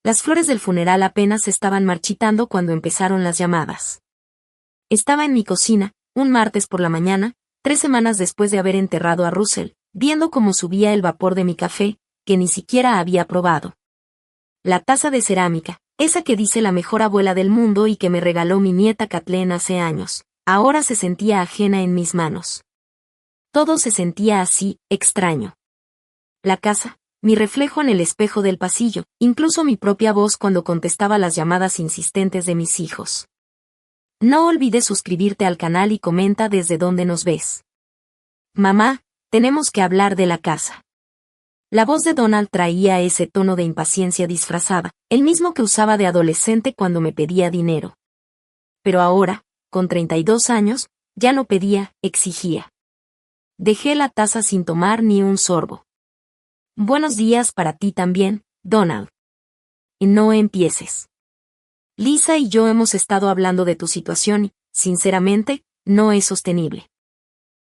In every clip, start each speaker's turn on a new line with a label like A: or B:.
A: Las flores del funeral apenas se estaban marchitando cuando empezaron las llamadas. Estaba en mi cocina, un martes por la mañana, 3 semanas después de haber enterrado a Russell, viendo cómo subía el vapor de mi café, que ni siquiera había probado. La taza de cerámica, esa que dice la mejor abuela del mundo y que me regaló mi nieta Kathleen hace años, ahora se sentía ajena en mis manos. Todo se sentía así, extraño. La casa, mi reflejo en el espejo del pasillo, incluso mi propia voz cuando contestaba las llamadas insistentes de mis hijos. No olvides suscribirte al canal y comenta desde dónde nos ves. Mamá, tenemos que hablar de la casa. La voz de Donald traía ese tono de impaciencia disfrazada, el mismo que usaba de adolescente cuando me pedía dinero. Pero ahora, con 32 años, ya no pedía, exigía. Dejé la taza sin tomar ni un sorbo. Buenos días para ti también, Donald. Y no empieces. Lisa y yo hemos estado hablando de tu situación y, sinceramente, no es sostenible.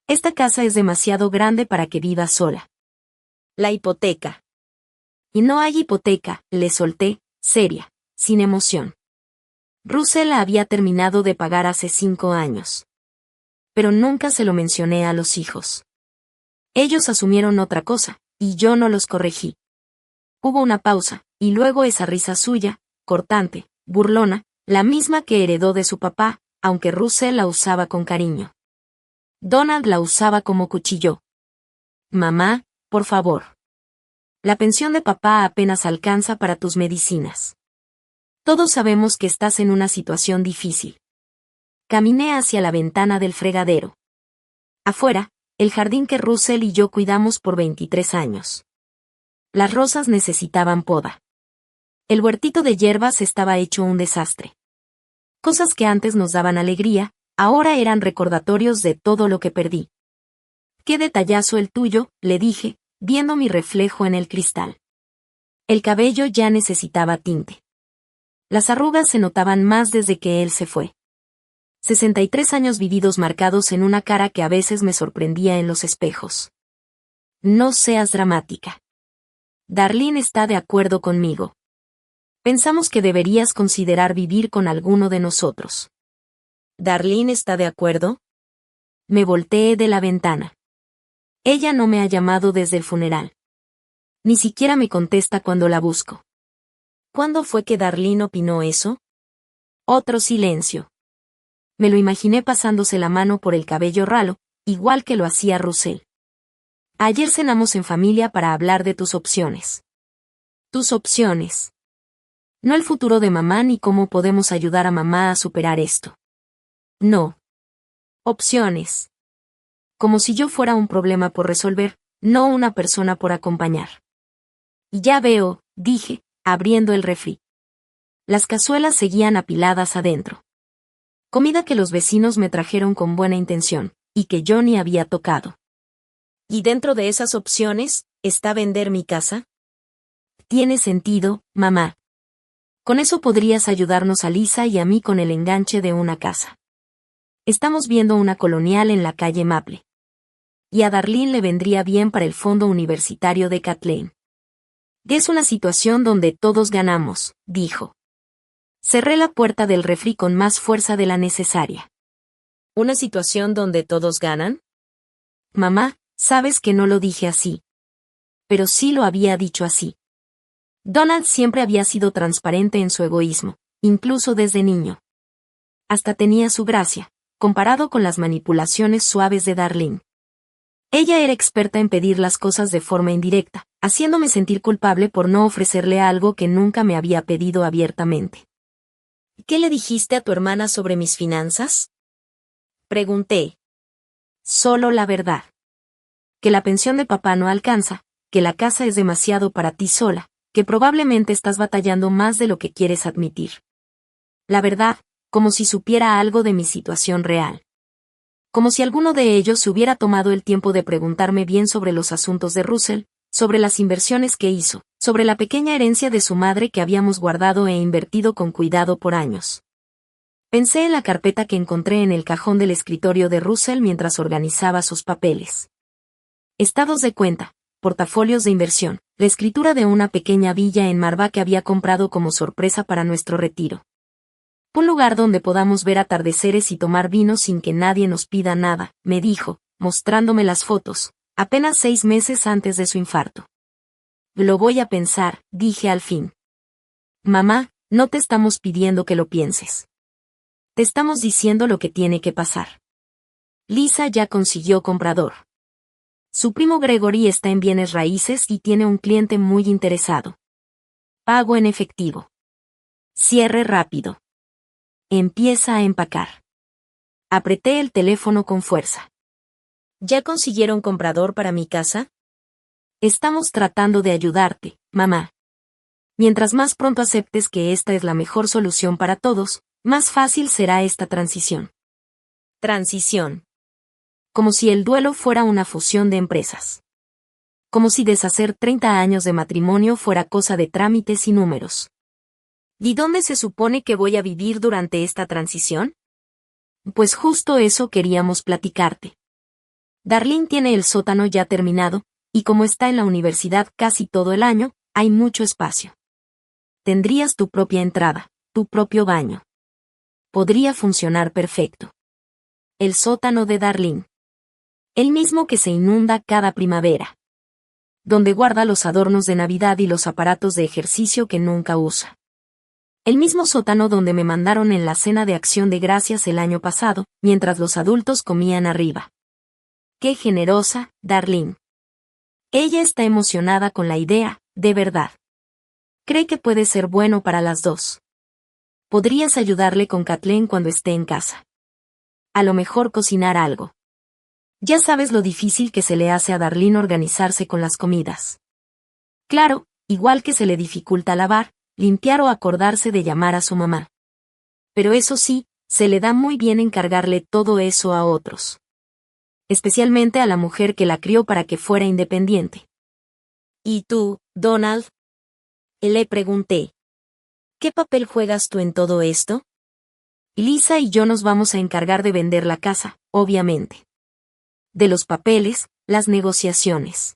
A: Esta casa es demasiado grande para que vivas sola. La hipoteca. Y no hay hipoteca, le solté, seria, sin emoción. Russell la había terminado de pagar hace 5 años. Pero nunca se lo mencioné a los hijos. Ellos asumieron otra cosa, y yo no los corregí. Hubo una pausa, y luego esa risa suya, cortante, burlona, la misma que heredó de su papá, aunque Russell la usaba con cariño. Donald la usaba como cuchillo. Mamá, por favor. La pensión de papá apenas alcanza para tus medicinas. Todos sabemos que estás en una situación difícil. Caminé hacia la ventana del fregadero. Afuera, el jardín que Russell y yo cuidamos por 23 años. Las rosas necesitaban poda. El huertito de hierbas estaba hecho un desastre. Cosas que antes nos daban alegría, ahora eran recordatorios de todo lo que perdí. Qué detallazo el tuyo, le dije, viendo mi reflejo en el cristal. El cabello ya necesitaba tinte. Las arrugas se notaban más desde que él se fue. 63 años vividos marcados en una cara que a veces me sorprendía en los espejos. No seas dramática. Darlene está de acuerdo conmigo. Pensamos que deberías considerar vivir con alguno de nosotros. ¿Darlene está de acuerdo? Me volteé de la ventana. Ella no me ha llamado desde el funeral. Ni siquiera me contesta cuando la busco. ¿Cuándo fue que Darlene opinó eso? Otro silencio. Me lo imaginé pasándose la mano por el cabello ralo, igual que lo hacía Russell. Ayer cenamos en familia para hablar de tus opciones. Tus opciones. No el futuro de mamá ni cómo podemos ayudar a mamá a superar esto. No. Opciones. Como si yo fuera un problema por resolver, no una persona por acompañar. Y ya veo, dije, abriendo el refri. Las cazuelas seguían apiladas adentro. Comida que los vecinos me trajeron con buena intención, y que yo ni había tocado. ¿Y dentro de esas opciones, está vender mi casa? Tiene sentido, mamá. Con eso podrías ayudarnos a Lisa y a mí con el enganche de una casa. Estamos viendo una colonial en la calle Maple. Y a Darlene le vendría bien para el fondo universitario de Kathleen. Es una situación donde todos ganamos, dijo. Cerré la puerta del refri con más fuerza de la necesaria. ¿Una situación donde todos ganan? Mamá, sabes que no lo dije así. Pero sí lo había dicho así. Donald siempre había sido transparente en su egoísmo, incluso desde niño. Hasta tenía su gracia, comparado con las manipulaciones suaves de Darlene. Ella era experta en pedir las cosas de forma indirecta, haciéndome sentir culpable por no ofrecerle algo que nunca me había pedido abiertamente. ¿Qué le dijiste a tu hermana sobre mis finanzas? Pregunté. Solo la verdad. Que la pensión de papá no alcanza, que la casa es demasiado para ti sola, que probablemente estás batallando más de lo que quieres admitir. La verdad, como si supiera algo de mi situación real. Como si alguno de ellos se hubiera tomado el tiempo de preguntarme bien sobre los asuntos de Russell, sobre las inversiones que hizo, sobre la pequeña herencia de su madre que habíamos guardado e invertido con cuidado por años. Pensé en la carpeta que encontré en el cajón del escritorio de Russell mientras organizaba sus papeles. Estados de cuenta, portafolios de inversión, la escritura de una pequeña villa en Marva que había comprado como sorpresa para nuestro retiro. Un lugar donde podamos ver atardeceres y tomar vino sin que nadie nos pida nada, me dijo, mostrándome las fotos, apenas 6 meses antes de su infarto. Lo voy a pensar, dije al fin. Mamá, no te estamos pidiendo que lo pienses. Te estamos diciendo lo que tiene que pasar. Lisa ya consiguió comprador. Su primo Gregory está en bienes raíces y tiene un cliente muy interesado. Pago en efectivo. Cierre rápido. Empieza a empacar. Apreté el teléfono con fuerza. ¿Ya consiguieron comprador para mi casa? Estamos tratando de ayudarte, mamá. Mientras más pronto aceptes que esta es la mejor solución para todos, más fácil será esta transición. Transición. Como si el duelo fuera una fusión de empresas. Como si deshacer 30 años de matrimonio fuera cosa de trámites y números. ¿Y dónde se supone que voy a vivir durante esta transición? Pues justo eso queríamos platicarte. Darlene tiene el sótano ya terminado, y como está en la universidad casi todo el año, hay mucho espacio. Tendrías tu propia entrada, tu propio baño. Podría funcionar perfecto. El sótano de Darlene. El mismo que se inunda cada primavera. Donde guarda los adornos de Navidad y los aparatos de ejercicio que nunca usa. El mismo sótano donde me mandaron en la cena de Acción de Gracias el año pasado, mientras los adultos comían arriba. ¡Qué generosa, Darlene! Ella está emocionada con la idea, de verdad. Cree que puede ser bueno para las dos. Podrías ayudarle con Kathleen cuando esté en casa. A lo mejor cocinar algo. Ya sabes lo difícil que se le hace a Darlene organizarse con las comidas. Claro, igual que se le dificulta lavar, limpiar o acordarse de llamar a su mamá. Pero eso sí, se le da muy bien encargarle todo eso a otros. Especialmente a la mujer que la crió para que fuera independiente. ¿Y tú, Donald? Le pregunté. ¿Qué papel juegas tú en todo esto? Lisa y yo nos vamos a encargar de vender la casa, obviamente. De los papeles, las negociaciones.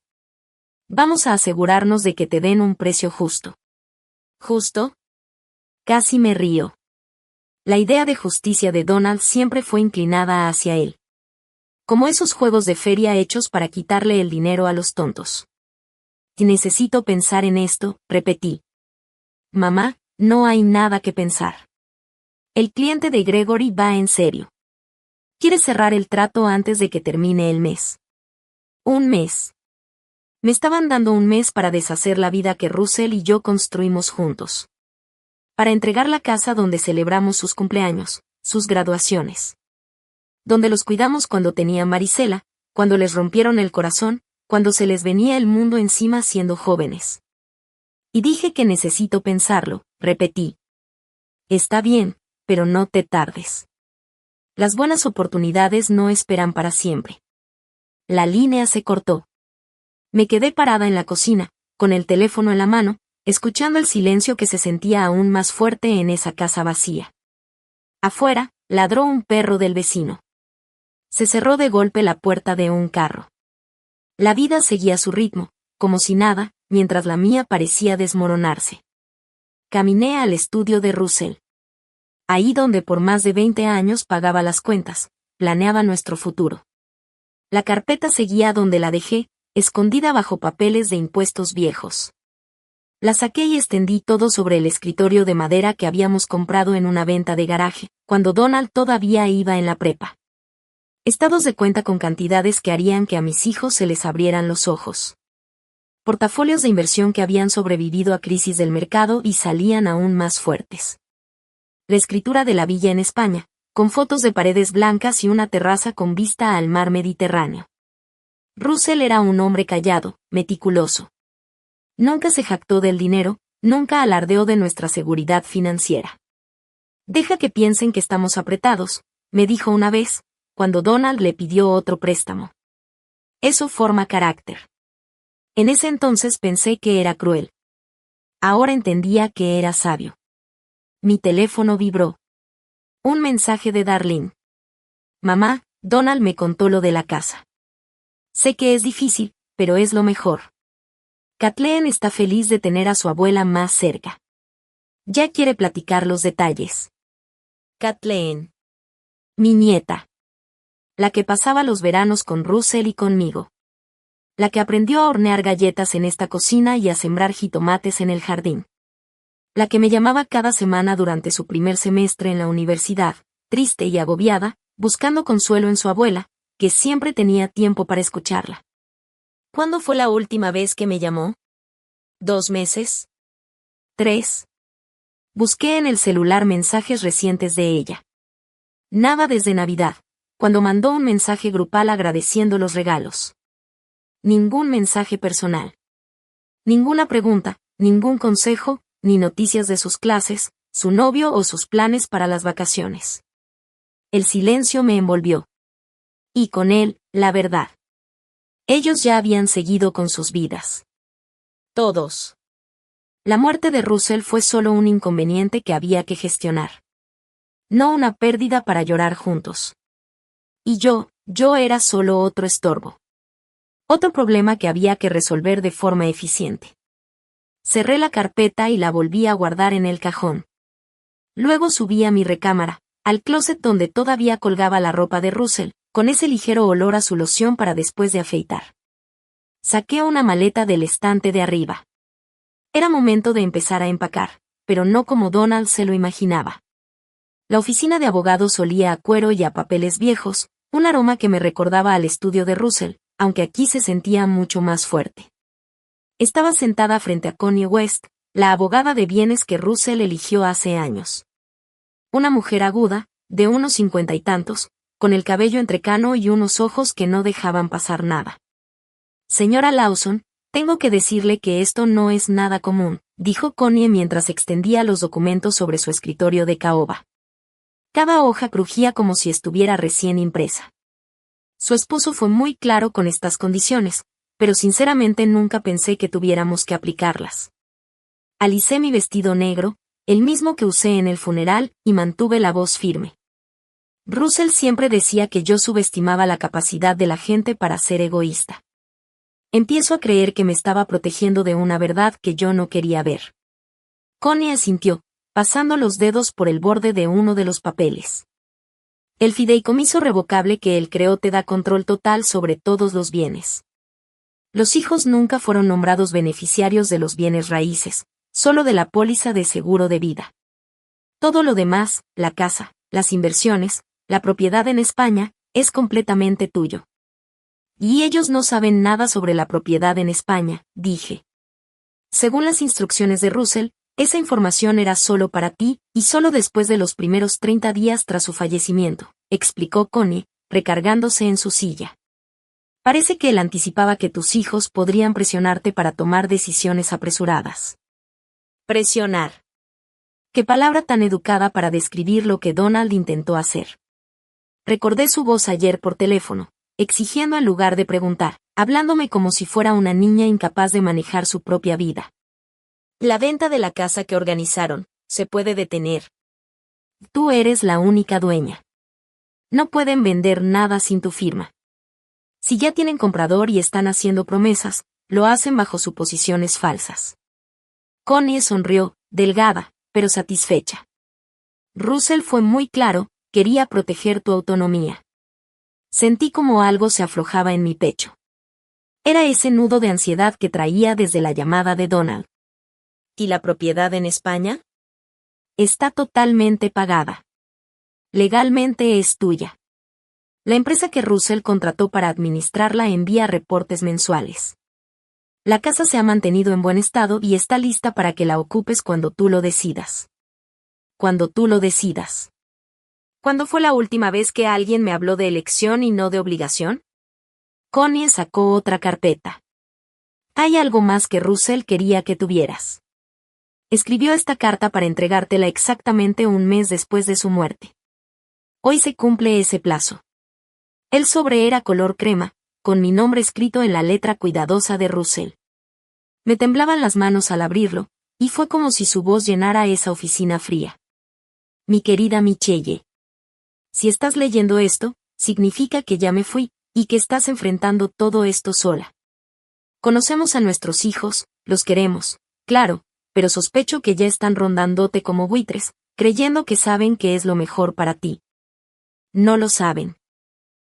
A: Vamos a asegurarnos de que te den un precio justo. ¿Justo? Casi me río. La idea de justicia de Donald siempre fue inclinada hacia él. Como esos juegos de feria hechos para quitarle el dinero a los tontos. Y necesito pensar en esto, repetí. Mamá, no hay nada que pensar. El cliente de Gregory va en serio. Quiere cerrar el trato antes de que termine el mes. Un mes. Me estaban dando un mes para deshacer la vida que Russell y yo construimos juntos. Para entregar la casa donde celebramos sus cumpleaños, sus graduaciones. Donde los cuidamos cuando tenían varicela, cuando les rompieron el corazón, cuando se les venía el mundo encima siendo jóvenes. Y dije que necesito pensarlo, repetí. Está bien, pero no te tardes. Las buenas oportunidades no esperan para siempre. La línea se cortó. Me quedé parada en la cocina, con el teléfono en la mano, escuchando el silencio que se sentía aún más fuerte en esa casa vacía. Afuera, ladró un perro del vecino. Se cerró de golpe la puerta de un carro. La vida seguía su ritmo, como si nada, mientras la mía parecía desmoronarse. Caminé al estudio de Russell. Ahí donde por más de 20 años pagaba las cuentas, planeaba nuestro futuro. La carpeta seguía donde la dejé, escondida bajo papeles de impuestos viejos. La saqué y extendí todo sobre el escritorio de madera que habíamos comprado en una venta de garaje, cuando Donald todavía iba en la prepa. Estados de cuenta con cantidades que harían que a mis hijos se les abrieran los ojos. Portafolios de inversión que habían sobrevivido a crisis del mercado y salían aún más fuertes. La escritura de la villa en España, con fotos de paredes blancas y una terraza con vista al mar Mediterráneo. Russell era un hombre callado, meticuloso. Nunca se jactó del dinero, nunca alardeó de nuestra seguridad financiera. Deja que piensen que estamos apretados, me dijo una vez, cuando Donald le pidió otro préstamo. Eso forma carácter. En ese entonces pensé que era cruel. Ahora entendía que era sabio. Mi teléfono vibró. Un mensaje de Darlene. Mamá, Donald me contó lo de la casa. Sé que es difícil, pero es lo mejor. Kathleen está feliz de tener a su abuela más cerca. Ya quiere platicar los detalles. Kathleen. Mi nieta. La que pasaba los veranos con Russell y conmigo. La que aprendió a hornear galletas en esta cocina y a sembrar jitomates en el jardín. La que me llamaba cada semana durante su primer semestre en la universidad, triste y agobiada, buscando consuelo en su abuela, que siempre tenía tiempo para escucharla. ¿Cuándo fue la última vez que me llamó? ¿2 meses? ¿3? Busqué en el celular mensajes recientes de ella. Nada desde Navidad, cuando mandó un mensaje grupal agradeciendo los regalos. Ningún mensaje personal. Ninguna pregunta, ningún consejo, ni noticias de sus clases, su novio o sus planes para las vacaciones. El silencio me envolvió. Y con él, la verdad. Ellos ya habían seguido con sus vidas. Todos. La muerte de Russell fue solo un inconveniente que había que gestionar. No una pérdida para llorar juntos. Y yo era solo otro estorbo. Otro problema que había que resolver de forma eficiente. Cerré la carpeta y la volví a guardar en el cajón. Luego subí a mi recámara, al closet donde todavía colgaba la ropa de Russell, con ese ligero olor a su loción para después de afeitar. Saqué una maleta del estante de arriba. Era momento de empezar a empacar, pero no como Donald se lo imaginaba. La oficina de abogados olía a cuero y a papeles viejos, un aroma que me recordaba al estudio de Russell, aunque aquí se sentía mucho más fuerte. Estaba sentada frente a Connie West, la abogada de bienes que Russell eligió hace años. Una mujer aguda, de unos 50 y tantos, con el cabello entrecano y unos ojos que no dejaban pasar nada. Señora Lawson, tengo que decirle que esto no es nada común, dijo Connie mientras extendía los documentos sobre su escritorio de caoba. Cada hoja crujía como si estuviera recién impresa. Su esposo fue muy claro con estas condiciones, pero sinceramente nunca pensé que tuviéramos que aplicarlas. Alicé mi vestido negro, el mismo que usé en el funeral, y mantuve la voz firme. Russell siempre decía que yo subestimaba la capacidad de la gente para ser egoísta. Empiezo a creer que me estaba protegiendo de una verdad que yo no quería ver. Connie asintió, pasando los dedos por el borde de uno de los papeles. El fideicomiso revocable que él creó te da control total sobre todos los bienes. Los hijos nunca fueron nombrados beneficiarios de los bienes raíces, solo de la póliza de seguro de vida. Todo lo demás, la casa, las inversiones, la propiedad en España, es completamente tuyo. Y ellos no saben nada sobre la propiedad en España, dije. Según las instrucciones de Russell, esa información era solo para ti, y solo después de los primeros 30 días tras su fallecimiento, explicó Connie, recargándose en su silla. Parece que él anticipaba que tus hijos podrían presionarte para tomar decisiones apresuradas. Presionar. Qué palabra tan educada para describir lo que Donald intentó hacer. Recordé su voz ayer por teléfono, exigiendo en lugar de preguntar, hablándome como si fuera una niña incapaz de manejar su propia vida. La venta de la casa que organizaron, se puede detener. Tú eres la única dueña. No pueden vender nada sin tu firma. Si ya tienen comprador y están haciendo promesas, lo hacen bajo suposiciones falsas. Connie sonrió, delgada, pero satisfecha. Russell fue muy claro, quería proteger tu autonomía. Sentí como algo se aflojaba en mi pecho. Era ese nudo de ansiedad que traía desde la llamada de Donald. ¿Y la propiedad en España? Está totalmente pagada. Legalmente es tuya. La empresa que Russell contrató para administrarla envía reportes mensuales. La casa se ha mantenido en buen estado y está lista para que la ocupes cuando tú lo decidas. Cuando tú lo decidas. ¿Cuándo fue la última vez que alguien me habló de elección y no de obligación? Connie sacó otra carpeta. Hay algo más que Russell quería que tuvieras. Escribió esta carta para entregártela exactamente un mes después de su muerte. Hoy se cumple ese plazo. El sobre era color crema, con mi nombre escrito en la letra cuidadosa de Russell. Me temblaban las manos al abrirlo, y fue como si su voz llenara esa oficina fría. Mi querida Michelle. Si estás leyendo esto, significa que ya me fui, y que estás enfrentando todo esto sola. Conocemos a nuestros hijos, los queremos, claro, pero sospecho que ya están rondándote como buitres, creyendo que saben que es lo mejor para ti. No lo saben.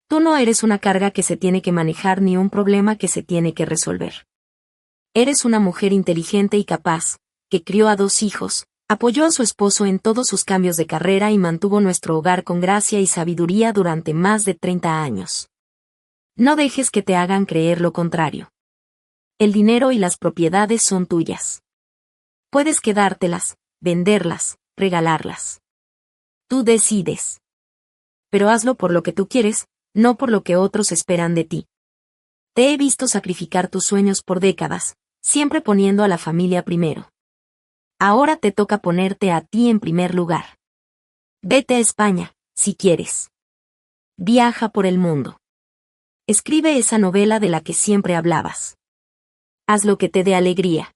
A: Tú no eres una carga que se tiene que manejar ni un problema que se tiene que resolver. Eres una mujer inteligente y capaz, que crió a 2 hijos, apoyó a su esposo en todos sus cambios de carrera y mantuvo nuestro hogar con gracia y sabiduría durante más de 30 años. No dejes que te hagan creer lo contrario. El dinero y las propiedades son tuyas. Puedes quedártelas, venderlas, regalarlas. Tú decides. Pero hazlo por lo que tú quieres, no por lo que otros esperan de ti. Te he visto sacrificar tus sueños por décadas, siempre poniendo a la familia primero. Ahora te toca ponerte a ti en primer lugar. Vete a España, si quieres. Viaja por el mundo. Escribe esa novela de la que siempre hablabas. Haz lo que te dé alegría.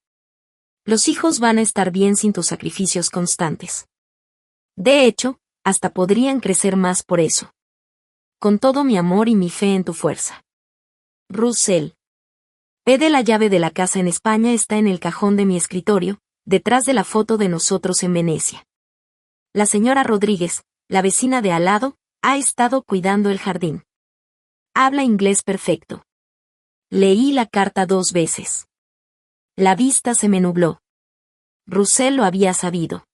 A: Los hijos van a estar bien sin tus sacrificios constantes. De hecho, hasta podrían crecer más por eso. Con todo mi amor y mi fe en tu fuerza. Russell. Pede la llave de la casa en España está en el cajón de mi escritorio, detrás de la foto de nosotros en Venecia. La señora Rodríguez, la vecina de al lado, ha estado cuidando el jardín. Habla inglés perfecto. Leí la carta 2 veces. La vista se me nubló. Russell lo había sabido.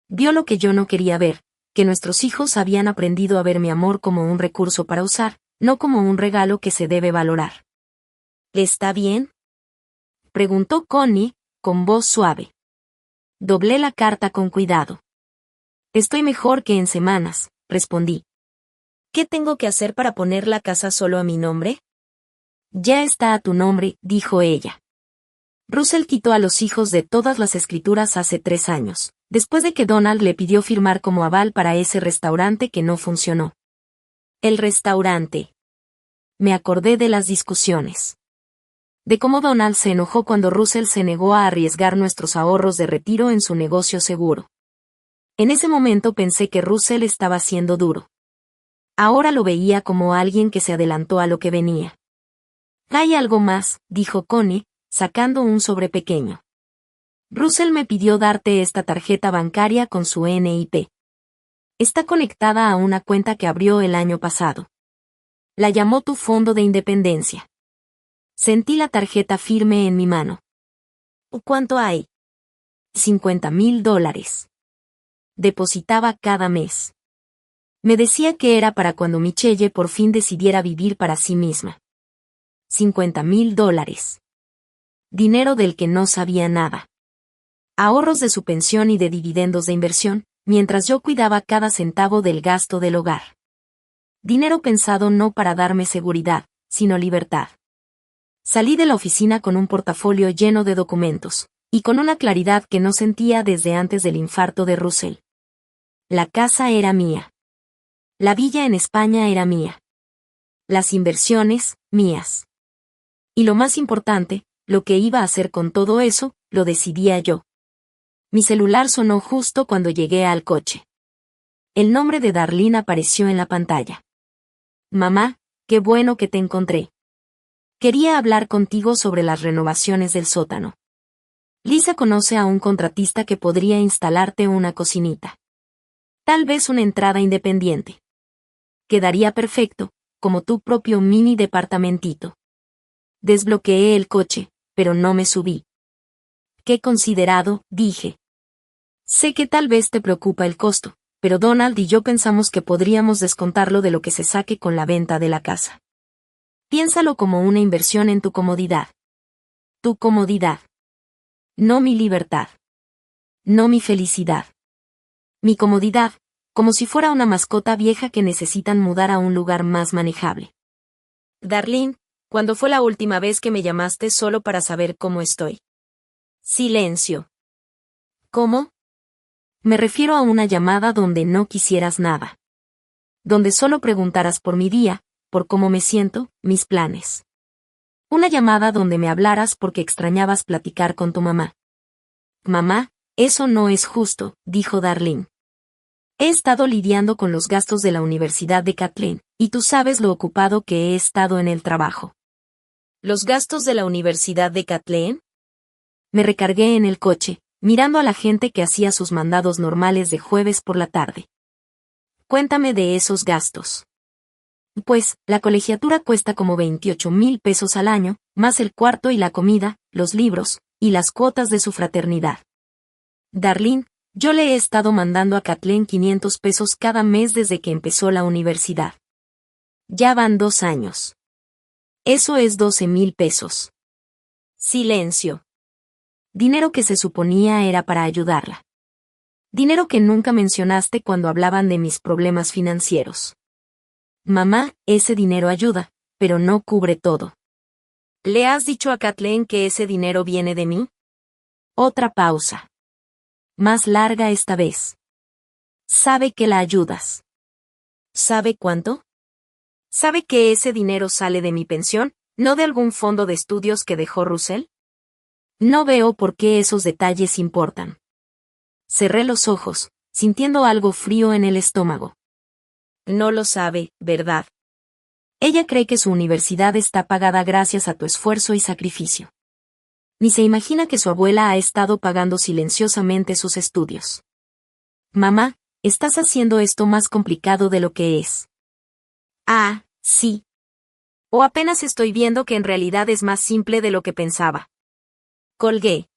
A: Vio lo que yo no quería ver, que nuestros hijos habían aprendido a ver mi amor como un recurso para usar, no como un regalo que se debe valorar. ¿Está bien?, preguntó Connie, con voz suave. Doblé la carta con cuidado. Estoy mejor que en semanas, respondí. ¿Qué tengo que hacer para poner la casa solo a mi nombre? Ya está a tu nombre, dijo ella. Russell quitó a los hijos de todas las escrituras hace 3 años, después de que Donald le pidió firmar como aval para ese restaurante que no funcionó. El restaurante. Me acordé de las discusiones. De cómo Donald se enojó cuando Russell se negó a arriesgar nuestros ahorros de retiro en su negocio seguro. En ese momento pensé que Russell estaba siendo duro. Ahora lo veía como alguien que se adelantó a lo que venía. Hay algo más, dijo Connie, sacando un sobre pequeño. Russell me pidió darte esta tarjeta bancaria con su NIP. Está conectada a una cuenta que abrió el año pasado. La llamó tu fondo de independencia. Sentí la tarjeta firme en mi mano. ¿Cuánto hay? $50,000. Depositaba cada mes. Me decía que era para cuando Michelle por fin decidiera vivir para sí misma. $50,000. Dinero del que no sabía nada. Ahorros de su pensión y de dividendos de inversión, mientras yo cuidaba cada centavo del gasto del hogar. Dinero pensado no para darme seguridad, sino libertad. Salí de la oficina con un portafolio lleno de documentos, y con una claridad que no sentía desde antes del infarto de Russell. La casa era mía. La villa en España era mía. Las inversiones, mías. Y lo más importante, lo que iba a hacer con todo eso, lo decidía yo. Mi celular sonó justo cuando llegué al coche. El nombre de Darlene apareció en la pantalla. Mamá, qué bueno que te encontré. Quería hablar contigo sobre las renovaciones del sótano. Lisa conoce a un contratista que podría instalarte una cocinita. Tal vez una entrada independiente. Quedaría perfecto, como tu propio mini departamentito. Desbloqueé el coche, pero no me subí. Qué considerado, dije. Sé que tal vez te preocupa el costo, pero Donald y yo pensamos que podríamos descontarlo de lo que se saque con la venta de la casa. Piénsalo como una inversión en tu comodidad. Tu comodidad. No mi libertad. No mi felicidad. Mi comodidad, como si fuera una mascota vieja que necesitan mudar a un lugar más manejable. Darlene, ¿cuándo fue la última vez que me llamaste solo para saber cómo estoy? Silencio. ¿Cómo? Me refiero a una llamada donde no quisieras nada. Donde solo preguntaras por mi día, por cómo me siento, mis planes. Una llamada donde me hablaras porque extrañabas platicar con tu mamá. Mamá, eso no es justo, dijo Darlene. He estado lidiando con los gastos de la Universidad de Kathleen, y tú sabes lo ocupado que he estado en el trabajo. ¿Los gastos de la Universidad de Kathleen? Me recargué en el coche, mirando a la gente que hacía sus mandados normales de jueves por la tarde. Cuéntame de esos gastos. Pues, la colegiatura cuesta como 28,000 pesos al año, más el cuarto y la comida, los libros, y las cuotas de su fraternidad. Darlene, yo le he estado mandando a Kathleen 500 pesos cada mes desde que empezó la universidad. Ya van 2 años. Eso es 12,000 pesos. Silencio. Dinero que se suponía era para ayudarla. Dinero que nunca mencionaste cuando hablaban de mis problemas financieros. Mamá, ese dinero ayuda, pero no cubre todo. ¿Le has dicho a Kathleen que ese dinero viene de mí? Otra pausa. Más larga esta vez. Sabe que la ayudas. ¿Sabe cuánto? ¿Sabe que ese dinero sale de mi pensión, no de algún fondo de estudios que dejó Russell? No veo por qué esos detalles importan. Cerré los ojos, sintiendo algo frío en el estómago. No lo sabe, ¿verdad? Ella cree que su universidad está pagada gracias a tu esfuerzo y sacrificio. Ni se imagina que su abuela ha estado pagando silenciosamente sus estudios. Mamá, estás haciendo esto más complicado de lo que es. Ah, sí. O apenas estoy viendo que en realidad es más simple de lo que pensaba. Colgué.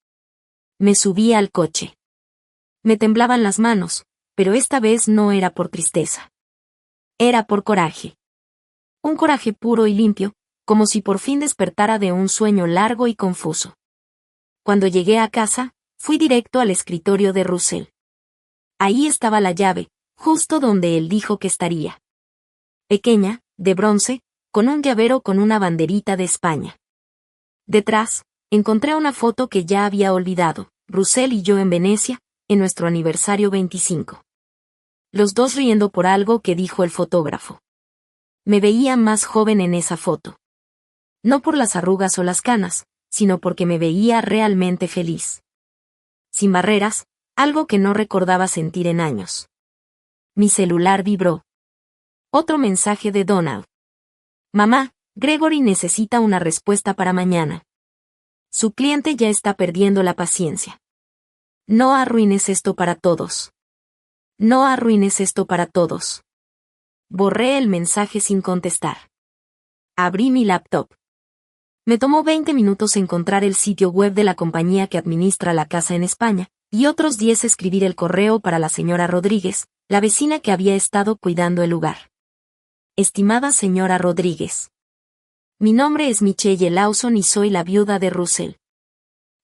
A: Me subí al coche. Me temblaban las manos, pero esta vez no era por tristeza. Era por coraje. Un coraje puro y limpio, como si por fin despertara de un sueño largo y confuso. Cuando llegué a casa, fui directo al escritorio de Russell. Ahí estaba la llave, justo donde él dijo que estaría. Pequeña, de bronce, con un llavero con una banderita de España. Detrás, encontré una foto que ya había olvidado, Russell y yo en Venecia, en nuestro aniversario 25. Los dos riendo por algo que dijo el fotógrafo. Me veía más joven en esa foto. No por las arrugas o las canas, sino porque me veía realmente feliz. Sin barreras, algo que no recordaba sentir en años. Mi celular vibró. Otro mensaje de Donald. Mamá, Gregory necesita una respuesta para mañana. Su cliente ya está perdiendo la paciencia. No arruines esto para todos. No arruines esto para todos. Borré el mensaje sin contestar. Abrí mi laptop. Me tomó 20 minutos encontrar el sitio web de la compañía que administra la casa en España, y otros 10 escribir el correo para la señora Rodríguez, la vecina que había estado cuidando el lugar. Estimada señora Rodríguez. Mi nombre es Michelle Lawson y soy la viuda de Russell.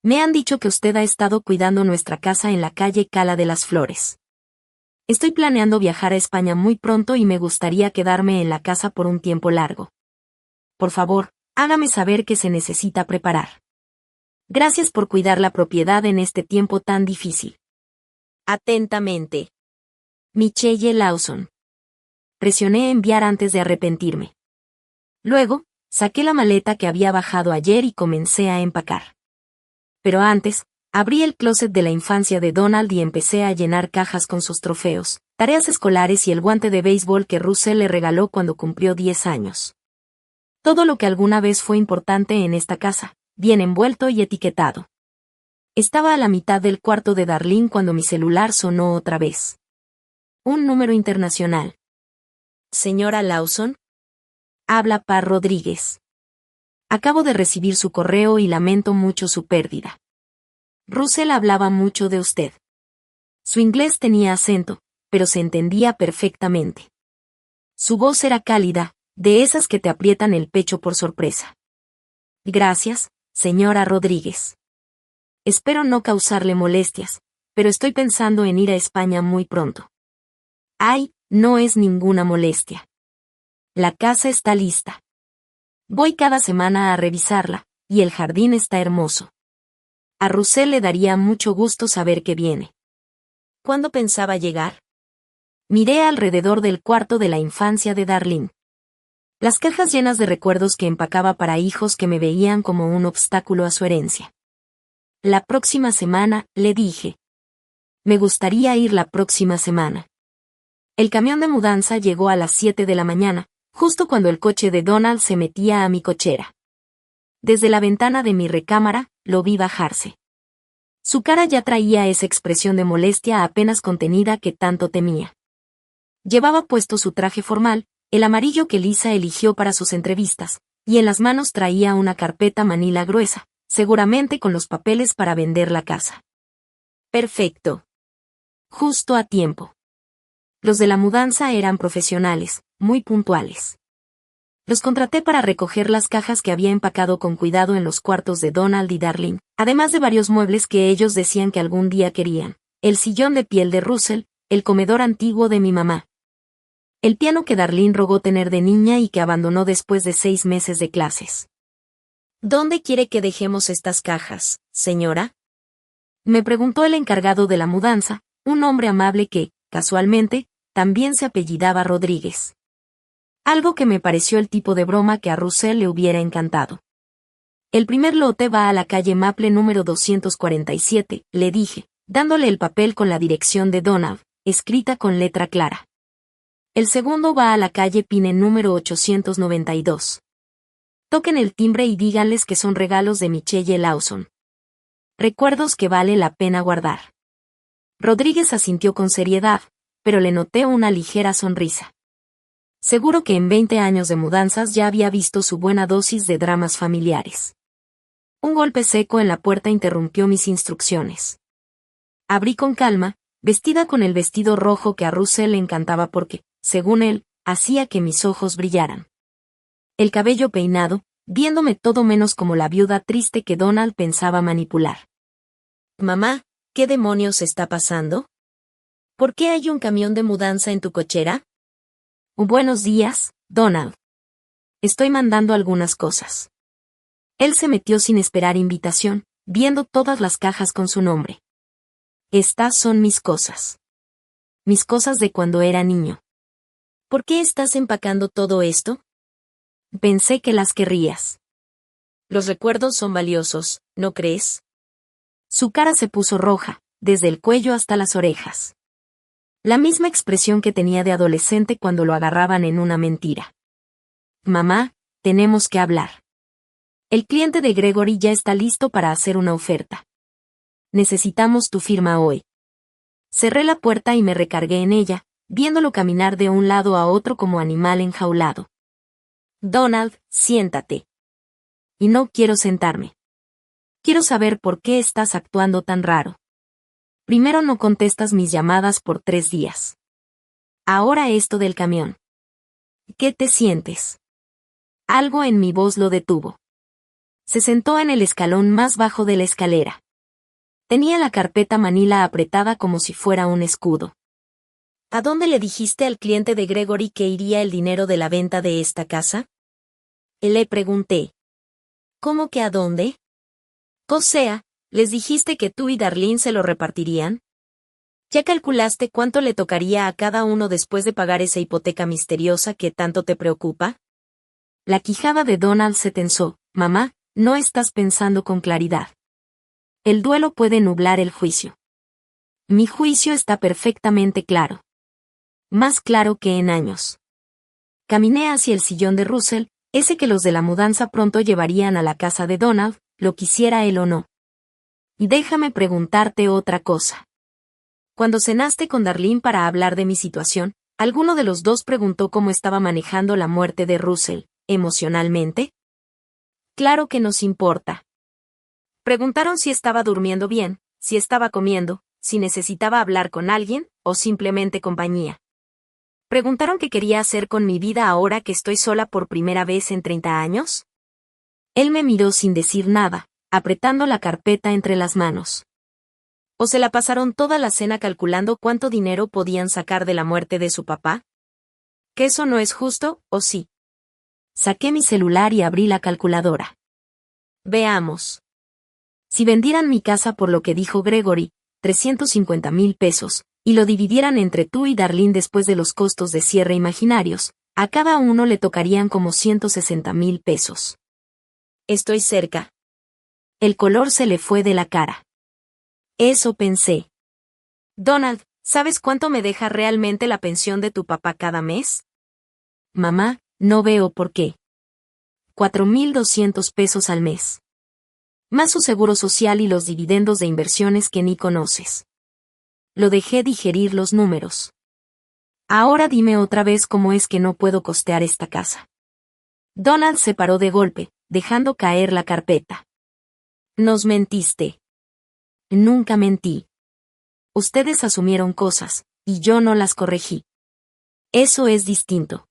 A: Me han dicho que usted ha estado cuidando nuestra casa en la calle Cala de las Flores. Estoy planeando viajar a España muy pronto y me gustaría quedarme en la casa por un tiempo largo. Por favor, hágame saber que se necesita preparar. Gracias por cuidar la propiedad en este tiempo tan difícil. Atentamente. Michelle Lawson. Presioné enviar antes de arrepentirme. Luego, saqué la maleta que había bajado ayer y comencé a empacar. Pero antes, abrí el closet de la infancia de Donald y empecé a llenar cajas con sus trofeos, tareas escolares y el guante de béisbol que Russell le regaló cuando cumplió 10 años. Todo lo que alguna vez fue importante en esta casa, bien envuelto y etiquetado. Estaba a la mitad del cuarto de Darlene cuando mi celular sonó otra vez. Un número internacional. Señora Lawson. Habla Pa Rodríguez. Acabo de recibir su correo y lamento mucho su pérdida. Russell hablaba mucho de usted. Su inglés tenía acento, pero se entendía perfectamente. Su voz era cálida, de esas que te aprietan el pecho por sorpresa. Gracias, señora Rodríguez. Espero no causarle molestias, pero estoy pensando en ir a España muy pronto. Ay, no es ninguna molestia. La casa está lista. Voy cada semana a revisarla, y el jardín está hermoso. A Russell le daría mucho gusto saber que viene. ¿Cuándo pensaba llegar? Miré alrededor del cuarto de la infancia de Darlene. Las cajas llenas de recuerdos que empacaba para hijos que me veían como un obstáculo a su herencia. La próxima semana, le dije. Me gustaría ir la próxima semana. El camión de mudanza llegó a las 7 de la mañana, justo cuando el coche de Donald se metía a mi cochera. Desde la ventana de mi recámara, lo vi bajarse. Su cara ya traía esa expresión de molestia apenas contenida que tanto temía. Llevaba puesto su traje formal, el amarillo que Lisa eligió para sus entrevistas, y en las manos traía una carpeta manila gruesa, seguramente con los papeles para vender la casa. Perfecto. Justo a tiempo. Los de la mudanza eran profesionales, muy puntuales. Los contraté para recoger las cajas que había empacado con cuidado en los cuartos de Donald y Darlene, además de varios muebles que ellos decían que algún día querían: el sillón de piel de Russell, el comedor antiguo de mi mamá, el piano que Darlene rogó tener de niña y que abandonó después de 6 meses de clases. ¿Dónde quiere que dejemos estas cajas, señora?, me preguntó el encargado de la mudanza, un hombre amable que, casualmente, también se apellidaba Rodríguez. Algo que me pareció el tipo de broma que a Russell le hubiera encantado. El primer lote va a la calle Maple número 247, le dije, dándole el papel con la dirección de Donald, escrita con letra clara. El segundo va a la calle Pine número 892. Toquen el timbre y díganles que son regalos de Michelle Lawson. Recuerdos que vale la pena guardar. Rodríguez asintió con seriedad, pero le noté una ligera sonrisa. Seguro que en 20 años de mudanzas ya había visto su buena dosis de dramas familiares. Un golpe seco en la puerta interrumpió mis instrucciones. Abrí con calma, vestida con el vestido rojo que a Russell le encantaba porque, según él, hacía que mis ojos brillaran. El cabello peinado, viéndome todo menos como la viuda triste que Donald pensaba manipular. Mamá, ¿qué demonios está pasando? ¿Por qué hay un camión de mudanza en tu cochera? Buenos días, Donald. Estoy mandando algunas cosas. Él se metió sin esperar invitación, viendo todas las cajas con su nombre. Estas son mis cosas. Mis cosas de cuando era niño. ¿Por qué estás empacando todo esto? Pensé que las querrías. Los recuerdos son valiosos, ¿no crees? Su cara se puso roja, desde el cuello hasta las orejas. La misma expresión que tenía de adolescente cuando lo agarraban en una mentira. Mamá, tenemos que hablar. El cliente de Gregory ya está listo para hacer una oferta. Necesitamos tu firma hoy. Cerré la puerta y me recargué en ella, viéndolo caminar de un lado a otro como animal enjaulado. Donald, siéntate. Y no quiero sentarme. Quiero saber por qué estás actuando tan raro. Primero no contestas mis llamadas por 3 días. Ahora esto del camión. ¿Qué te sientes? Algo en mi voz lo detuvo. Se sentó en el escalón más bajo de la escalera. Tenía la carpeta manila apretada como si fuera un escudo. ¿A dónde le dijiste al cliente de Gregory que iría el dinero de la venta de esta casa? Le pregunté. ¿Cómo que a dónde? O sea, ¿les dijiste que tú y Darlene se lo repartirían? ¿Ya calculaste cuánto le tocaría a cada uno después de pagar esa hipoteca misteriosa que tanto te preocupa? La quijada de Donald se tensó. Mamá, no estás pensando con claridad. El duelo puede nublar el juicio. Mi juicio está perfectamente claro. Más claro que en años. Caminé hacia el sillón de Russell, ese que los de la mudanza pronto llevarían a la casa de Donald, lo quisiera él o no. Y déjame preguntarte otra cosa. Cuando cenaste con Darlene para hablar de mi situación, ¿alguno de los dos preguntó cómo estaba manejando la muerte de Russell, emocionalmente? Claro que nos importa. Preguntaron si estaba durmiendo bien, si estaba comiendo, si necesitaba hablar con alguien, o simplemente compañía. Preguntaron qué quería hacer con mi vida ahora que estoy sola por primera vez en 30 años. Él me miró sin decir nada, apretando la carpeta entre las manos. ¿O se la pasaron toda la cena calculando cuánto dinero podían sacar de la muerte de su papá? ¿Que eso no es justo, o sí? Saqué mi celular y abrí la calculadora. Veamos. Si vendieran mi casa por lo que dijo Gregory, 350,000 pesos, y lo dividieran entre tú y Darlene después de los costos de cierre imaginarios, a cada uno le tocarían como 160,000 pesos. Estoy cerca. El color se le fue de la cara. Eso pensé. Donald, ¿sabes cuánto me deja realmente la pensión de tu papá cada mes? Mamá, no veo por qué. 4,200 pesos al mes. Más su seguro social y los dividendos de inversiones que ni conoces. Lo dejé digerir los números. Ahora dime otra vez cómo es que no puedo costear esta casa. Donald se paró de golpe, dejando caer la carpeta. Nos mentiste. Nunca mentí. Ustedes asumieron cosas, y yo no las corregí. Eso es distinto.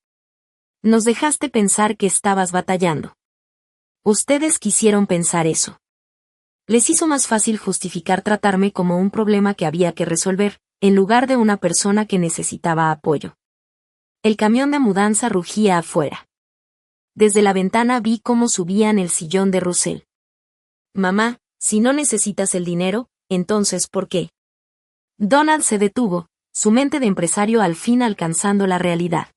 A: Nos dejaste pensar que estabas batallando. Ustedes quisieron pensar eso. Les hizo más fácil justificar tratarme como un problema que había que resolver, en lugar de una persona que necesitaba apoyo. El camión de mudanza rugía afuera. Desde la ventana vi cómo subían el sillón de Russell. Mamá, si no necesitas el dinero, entonces ¿por qué? Donald se detuvo, su mente de empresario al fin alcanzando la realidad.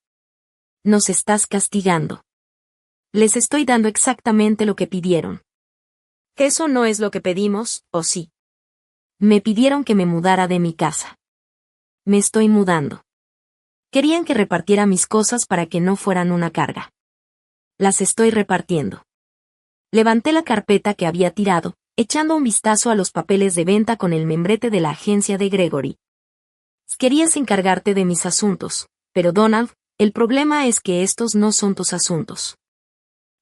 A: Nos estás castigando. Les estoy dando exactamente lo que pidieron. Eso no es lo que pedimos, ¿o sí? Me pidieron que me mudara de mi casa. Me estoy mudando. Querían que repartiera mis cosas para que no fueran una carga. Las estoy repartiendo. Levanté la carpeta que había tirado, echando un vistazo a los papeles de venta con el membrete de la agencia de Gregory. Querías encargarte de mis asuntos, pero Donald, el problema es que estos no son tus asuntos.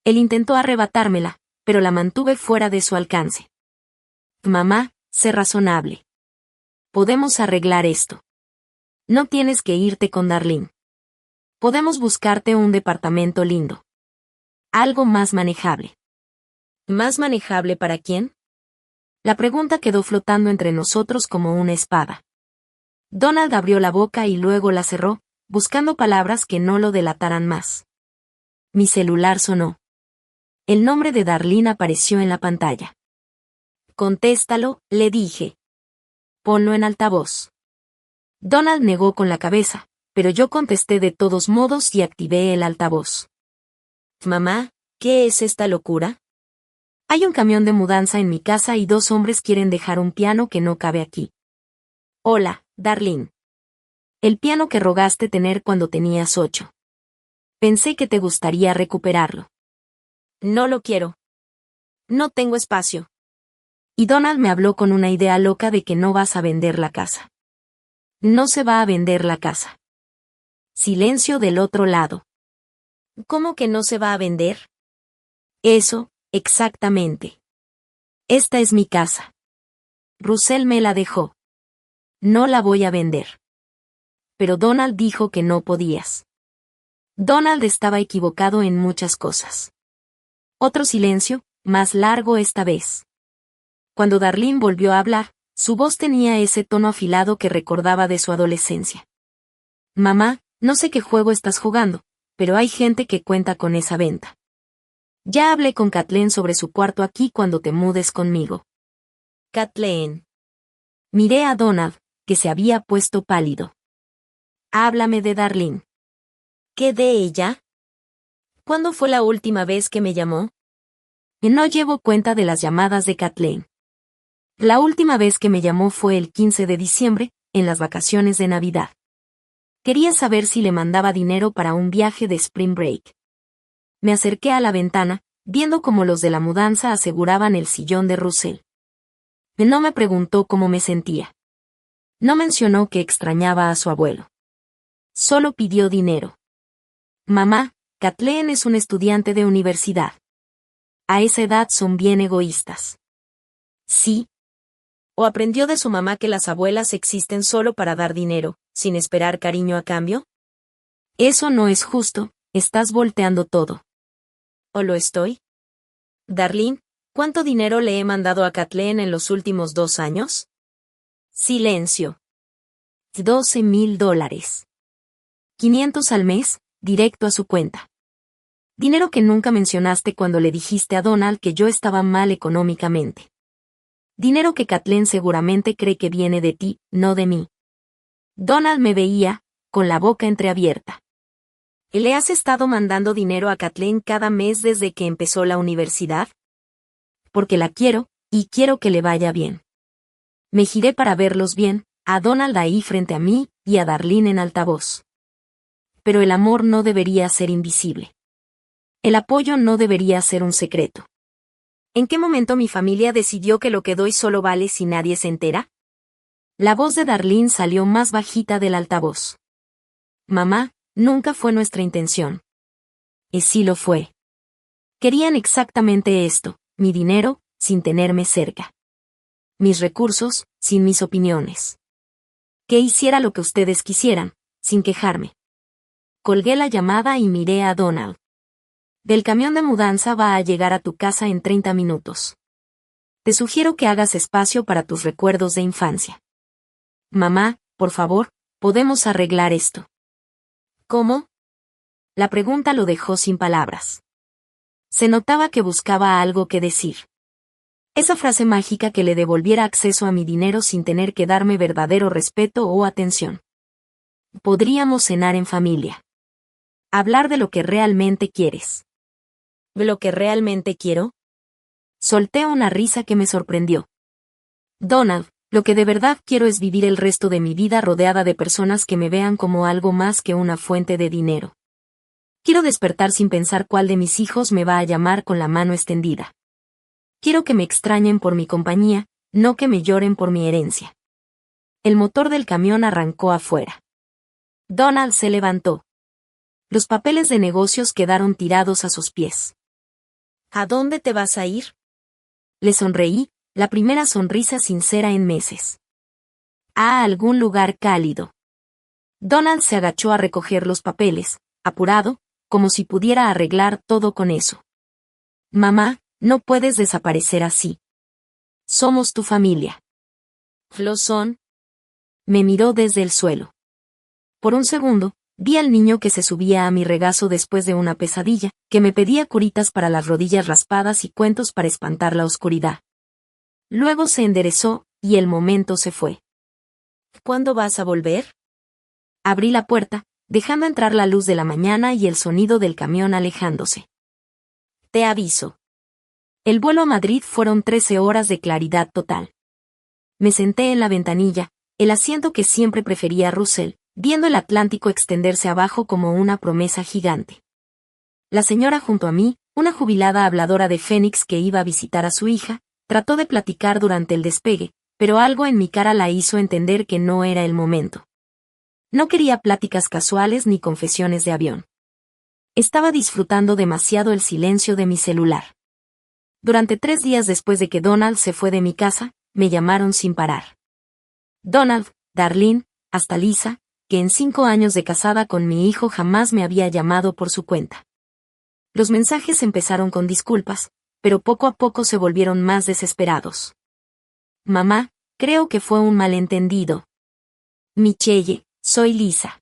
A: Él intentó arrebatármela, pero la mantuve fuera de su alcance. Mamá, sé razonable. Podemos arreglar esto. No tienes que irte con Darlene. Podemos buscarte un departamento lindo. Algo más manejable. ¿Más manejable para quién? La pregunta quedó flotando entre nosotros como una espada. Donald abrió la boca y luego la cerró, buscando palabras que no lo delataran más. Mi celular sonó. El nombre de Darlene apareció en la pantalla. Contéstalo, le dije. Ponlo en altavoz. Donald negó con la cabeza, pero yo contesté de todos modos y activé el altavoz. Mamá, ¿qué es esta locura? Hay un camión de mudanza en mi casa y 2 hombres quieren dejar un piano que no cabe aquí. Hola, Darlene. El piano que rogaste tener cuando tenías 8. Pensé que te gustaría recuperarlo. No lo quiero. No tengo espacio. Y Donald me habló con una idea loca de que no vas a vender la casa. No se va a vender la casa. Silencio del otro lado. ¿Cómo que no se va a vender? Eso, exactamente. Esta es mi casa. Russell me la dejó. No la voy a vender. Pero Donald dijo que no podías. Donald estaba equivocado en muchas cosas. Otro silencio, más largo esta vez. Cuando Darlene volvió a hablar, su voz tenía ese tono afilado que recordaba de su adolescencia. Mamá, no sé qué juego estás jugando, pero hay gente que cuenta con esa venta. Ya hablé con Kathleen sobre su cuarto aquí cuando te mudes conmigo. Kathleen. Miré a Donald, que se había puesto pálido. Háblame de Darlene. ¿Qué de ella? ¿Cuándo fue la última vez que me llamó? No llevo cuenta de las llamadas de Kathleen. La última vez que me llamó fue el 15 de diciembre, en las vacaciones de Navidad. Quería saber si le mandaba dinero para un viaje de Spring Break. Me acerqué a la ventana, viendo cómo los de la mudanza aseguraban el sillón de Russell. No me preguntó cómo me sentía. No mencionó que extrañaba a su abuelo. Solo pidió dinero. Mamá, Kathleen es un estudiante de universidad. A esa edad son bien egoístas. Sí. ¿O aprendió de su mamá que las abuelas existen solo para dar dinero, sin esperar cariño a cambio? Eso no es justo, estás volteando todo. ¿O lo estoy? Darlene, ¿cuánto dinero le he mandado a Kathleen en los últimos 2 años? Silencio. $12,000. 500 al mes, directo a su cuenta. Dinero que nunca mencionaste cuando le dijiste a Donald que yo estaba mal económicamente. Dinero que Kathleen seguramente cree que viene de ti, no de mí. Donald me veía, con la boca entreabierta. ¿Le has estado mandando dinero a Kathleen cada mes desde que empezó la universidad? Porque la quiero, y quiero que le vaya bien. Me giré para verlos bien, a Donald ahí frente a mí, y a Darlene en altavoz. Pero el amor no debería ser invisible. El apoyo no debería ser un secreto. ¿En qué momento mi familia decidió que lo que doy solo vale si nadie se entera? La voz de Darlene salió más bajita del altavoz. Mamá, nunca fue nuestra intención. Y sí lo fue. Querían exactamente esto, mi dinero, sin tenerme cerca. Mis recursos, sin mis opiniones. Que hiciera lo que ustedes quisieran, sin quejarme. Colgué la llamada y miré a Donald. Del camión de mudanza va a llegar a tu casa en 30 minutos. Te sugiero que hagas espacio para tus recuerdos de infancia. Mamá, por favor, podemos arreglar esto. ¿Cómo? La pregunta lo dejó sin palabras. Se notaba que buscaba algo que decir. Esa frase mágica que le devolviera acceso a mi dinero sin tener que darme verdadero respeto o atención. Podríamos cenar en familia. Hablar de lo que realmente quieres. ¿De lo que realmente quiero? Solté una risa que me sorprendió. Donald, lo que de verdad quiero es vivir el resto de mi vida rodeada de personas que me vean como algo más que una fuente de dinero. Quiero despertar sin pensar cuál de mis hijos me va a llamar con la mano extendida. Quiero que me extrañen por mi compañía, no que me lloren por mi herencia. El motor del camión arrancó afuera. Donald se levantó. Los papeles de negocios quedaron tirados a sus pies. ¿A dónde te vas a ir? Le sonreí, la primera sonrisa sincera en meses. A algún lugar cálido. Donald se agachó a recoger los papeles, apurado, como si pudiera arreglar todo con eso. Mamá, no puedes desaparecer así. Somos tu familia. ¿Lo son? Me miró desde el suelo. Por un segundo, vi al niño que se subía a mi regazo después de una pesadilla, que me pedía curitas para las rodillas raspadas y cuentos para espantar la oscuridad. Luego se enderezó, y el momento se fue. ¿Cuándo vas a volver? Abrí la puerta, dejando entrar la luz de la mañana y el sonido del camión alejándose. Te aviso. El vuelo a Madrid fueron 13 horas de claridad total. Me senté en la ventanilla, el asiento que siempre prefería a Russell, viendo el Atlántico extenderse abajo como una promesa gigante. La señora junto a mí, una jubilada habladora de Phoenix que iba a visitar a su hija, trató de platicar durante el despegue, pero algo en mi cara la hizo entender que no era el momento. No quería pláticas casuales ni confesiones de avión. Estaba disfrutando demasiado el silencio de mi celular. Durante 3 días después de que Donald se fue de mi casa, me llamaron sin parar. Donald, Darlene, hasta Lisa, que en 5 años de casada con mi hijo jamás me había llamado por su cuenta. Los mensajes empezaron con disculpas, pero poco a poco se volvieron más desesperados. Mamá, creo que fue un malentendido. Michelle, soy Lisa.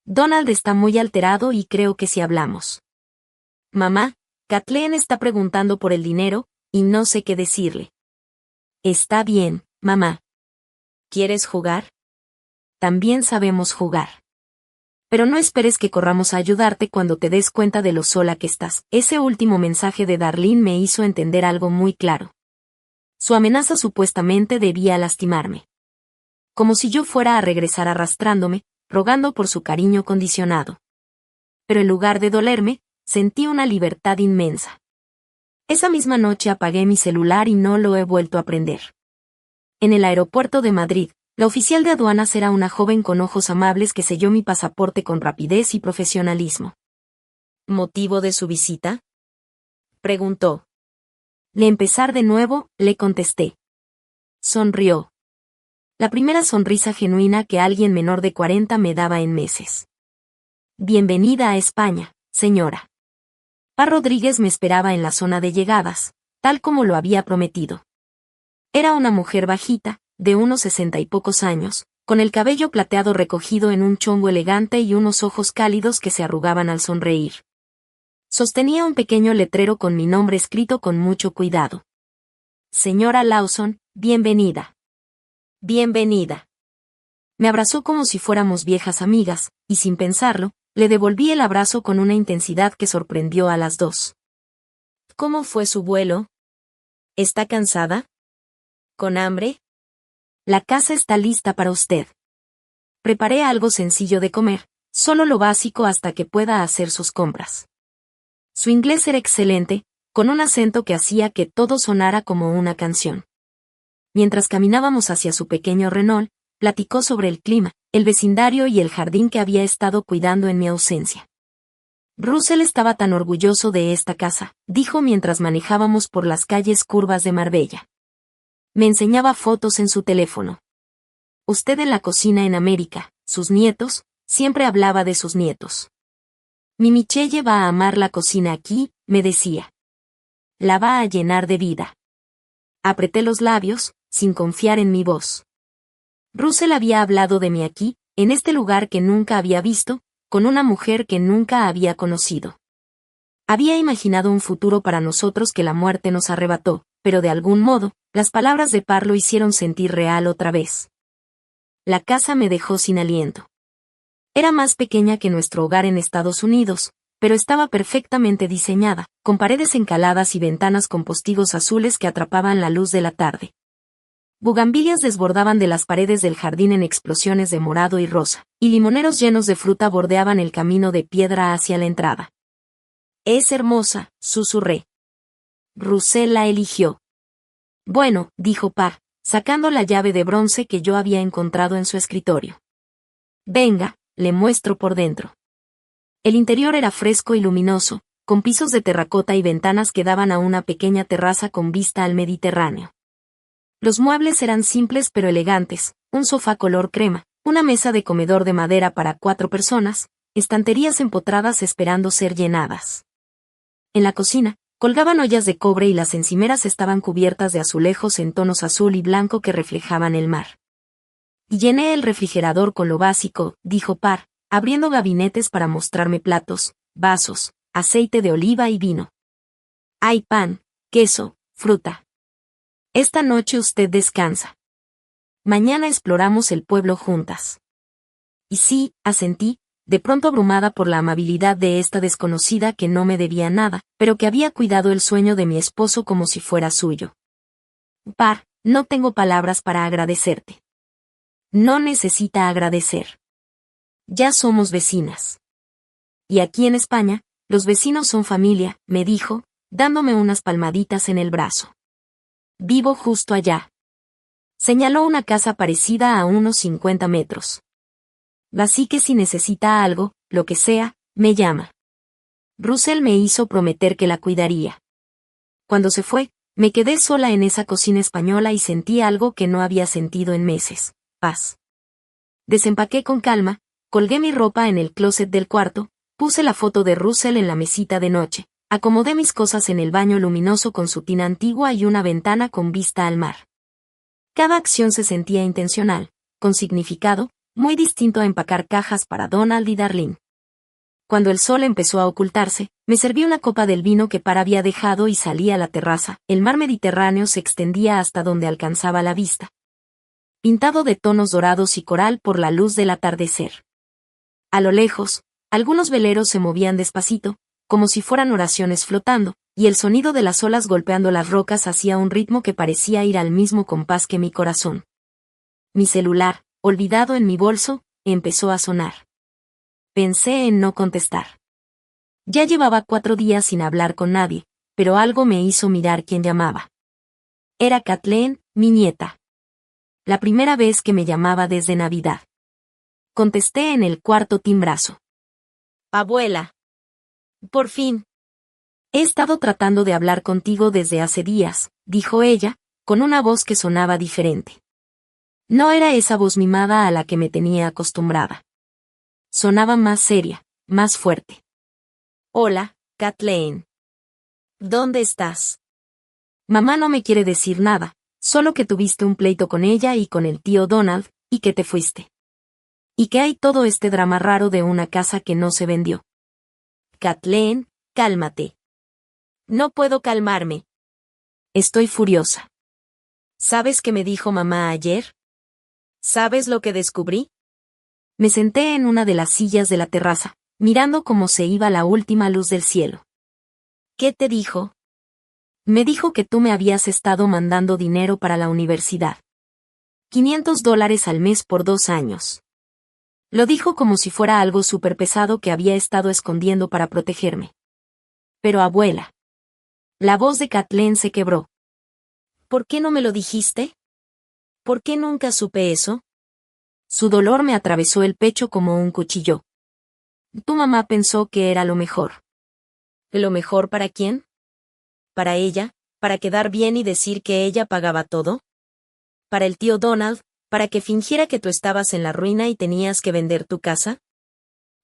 A: Donald está muy alterado y creo que si hablamos. Mamá, Kathleen está preguntando por el dinero, y no sé qué decirle. Está bien, mamá. ¿Quieres jugar? También sabemos jugar. Pero no esperes que corramos a ayudarte cuando te des cuenta de lo sola que estás. Ese último mensaje de Darlene me hizo entender algo muy claro. Su amenaza supuestamente debía lastimarme. Como si yo fuera a regresar arrastrándome, rogando por su cariño condicionado. Pero en lugar de dolerme, sentí una libertad inmensa. Esa misma noche apagué mi celular y no lo he vuelto a prender. En el aeropuerto de Madrid, la oficial de aduanas era una joven con ojos amables que selló mi pasaporte con rapidez y profesionalismo. ¿Motivo de su visita? Preguntó. ¿Le empezar de nuevo?, le contesté. Sonrió. La primera sonrisa genuina que alguien menor de 40 me daba en meses. Bienvenida a España, señora. Pa Rodríguez me esperaba en la zona de llegadas, tal como lo había prometido. Era una mujer bajita, de unos 60 y pocos años, con el cabello plateado recogido en un chongo elegante y unos ojos cálidos que se arrugaban al sonreír. Sostenía un pequeño letrero con mi nombre escrito con mucho cuidado. Señora Lawson, bienvenida. Bienvenida. Me abrazó como si fuéramos viejas amigas, y sin pensarlo, le devolví el abrazo con una intensidad que sorprendió a las dos. ¿Cómo fue su vuelo? ¿Está cansada? ¿Con hambre? La casa está lista para usted. Preparé algo sencillo de comer, solo lo básico hasta que pueda hacer sus compras. Su inglés era excelente, con un acento que hacía que todo sonara como una canción. Mientras caminábamos hacia su pequeño Renault, platicó sobre el clima, el vecindario y el jardín que había estado cuidando en mi ausencia. Russell estaba tan orgulloso de esta casa, dijo mientras manejábamos por las calles curvas de Marbella. Me enseñaba fotos en su teléfono. Usted en la cocina en América, sus nietos, siempre hablaba de sus nietos. Mi Michelle va a amar la cocina aquí, me decía. La va a llenar de vida. Apreté los labios, sin confiar en mi voz. Russell había hablado de mí aquí, en este lugar que nunca había visto, con una mujer que nunca había conocido. Había imaginado un futuro para nosotros que la muerte nos arrebató, pero de algún modo, las palabras de Par lo hicieron sentir real otra vez. La casa me dejó sin aliento. Era más pequeña que nuestro hogar en Estados Unidos, pero estaba perfectamente diseñada, con paredes encaladas y ventanas con postigos azules que atrapaban la luz de la tarde. Bugambilias desbordaban de las paredes del jardín en explosiones de morado y rosa, y limoneros llenos de fruta bordeaban el camino de piedra hacia la entrada. Es hermosa, susurré. Russell la eligió. Bueno, dijo Par, sacando la llave de bronce que yo había encontrado en su escritorio. Venga, le muestro por dentro. El interior era fresco y luminoso, con pisos de terracota y ventanas que daban a una pequeña terraza con vista al Mediterráneo. Los muebles eran simples pero elegantes, un sofá color crema, una mesa de comedor de madera para 4 personas, estanterías empotradas esperando ser llenadas. En la cocina, colgaban ollas de cobre y las encimeras estaban cubiertas de azulejos en tonos azul y blanco que reflejaban el mar. Llené el refrigerador con lo básico, dijo Par, abriendo gabinetes para mostrarme platos, vasos, aceite de oliva y vino. Hay pan, queso, fruta. Esta noche usted descansa. Mañana exploramos el pueblo juntas. Y sí, asentí, de pronto abrumada por la amabilidad de esta desconocida que no me debía nada, pero que había cuidado el sueño de mi esposo como si fuera suyo. Par, no tengo palabras para agradecerte. No necesita agradecer. Ya somos vecinas. Y aquí en España, los vecinos son familia, me dijo, dándome unas palmaditas en el brazo. Vivo justo allá. Señaló una casa parecida a unos 50 metros. Así que si necesita algo, lo que sea, me llama. Russell me hizo prometer que la cuidaría. Cuando se fue, me quedé sola en esa cocina española y sentí algo que no había sentido en meses, paz. Desempaqué con calma, colgué mi ropa en el closet del cuarto, puse la foto de Russell en la mesita de noche, acomodé mis cosas en el baño luminoso con su tina antigua y una ventana con vista al mar. Cada acción se sentía intencional, con significado, muy distinto a empacar cajas para Donald y Darlene. Cuando el sol empezó a ocultarse, me serví una copa del vino que Par había dejado y salí a la terraza. El mar Mediterráneo se extendía hasta donde alcanzaba la vista, pintado de tonos dorados y coral por la luz del atardecer. A lo lejos, algunos veleros se movían despacito, como si fueran oraciones flotando, y el sonido de las olas golpeando las rocas hacía un ritmo que parecía ir al mismo compás que mi corazón. Mi celular, olvidado en mi bolso, empezó a sonar. Pensé en no contestar. Ya llevaba 4 días sin hablar con nadie, pero algo me hizo mirar quién llamaba. Era Kathleen, mi nieta. La primera vez que me llamaba desde Navidad. Contesté en el cuarto timbrazo. Abuela. Por fin. He estado tratando de hablar contigo desde hace días, dijo ella, con una voz que sonaba diferente. No era esa voz mimada a la que me tenía acostumbrada. Sonaba más seria, más fuerte. Hola, Kathleen. ¿Dónde estás? Mamá no me quiere decir nada, solo que tuviste un pleito con ella y con el tío Donald, y que te fuiste. Y que hay todo este drama raro de una casa que no se vendió. Kathleen, cálmate. No puedo calmarme. Estoy furiosa. ¿Sabes qué me dijo mamá ayer? ¿Sabes lo que descubrí? Me senté en una de las sillas de la terraza, mirando cómo se iba la última luz del cielo. ¿Qué te dijo? Me dijo que tú me habías estado mandando dinero para la universidad. $500 al mes por 2 años. Lo dijo como si fuera algo súper pesado que había estado escondiendo para protegerme. Pero abuela. La voz de Kathleen se quebró. ¿Por qué no me lo dijiste? ¿Por qué nunca supe eso? Su dolor me atravesó el pecho como un cuchillo. Tu mamá pensó que era lo mejor. ¿Lo mejor para quién? ¿Para ella? ¿Para quedar bien y decir que ella pagaba todo? ¿Para el tío Donald? ¿Para que fingiera que tú estabas en la ruina y tenías que vender tu casa?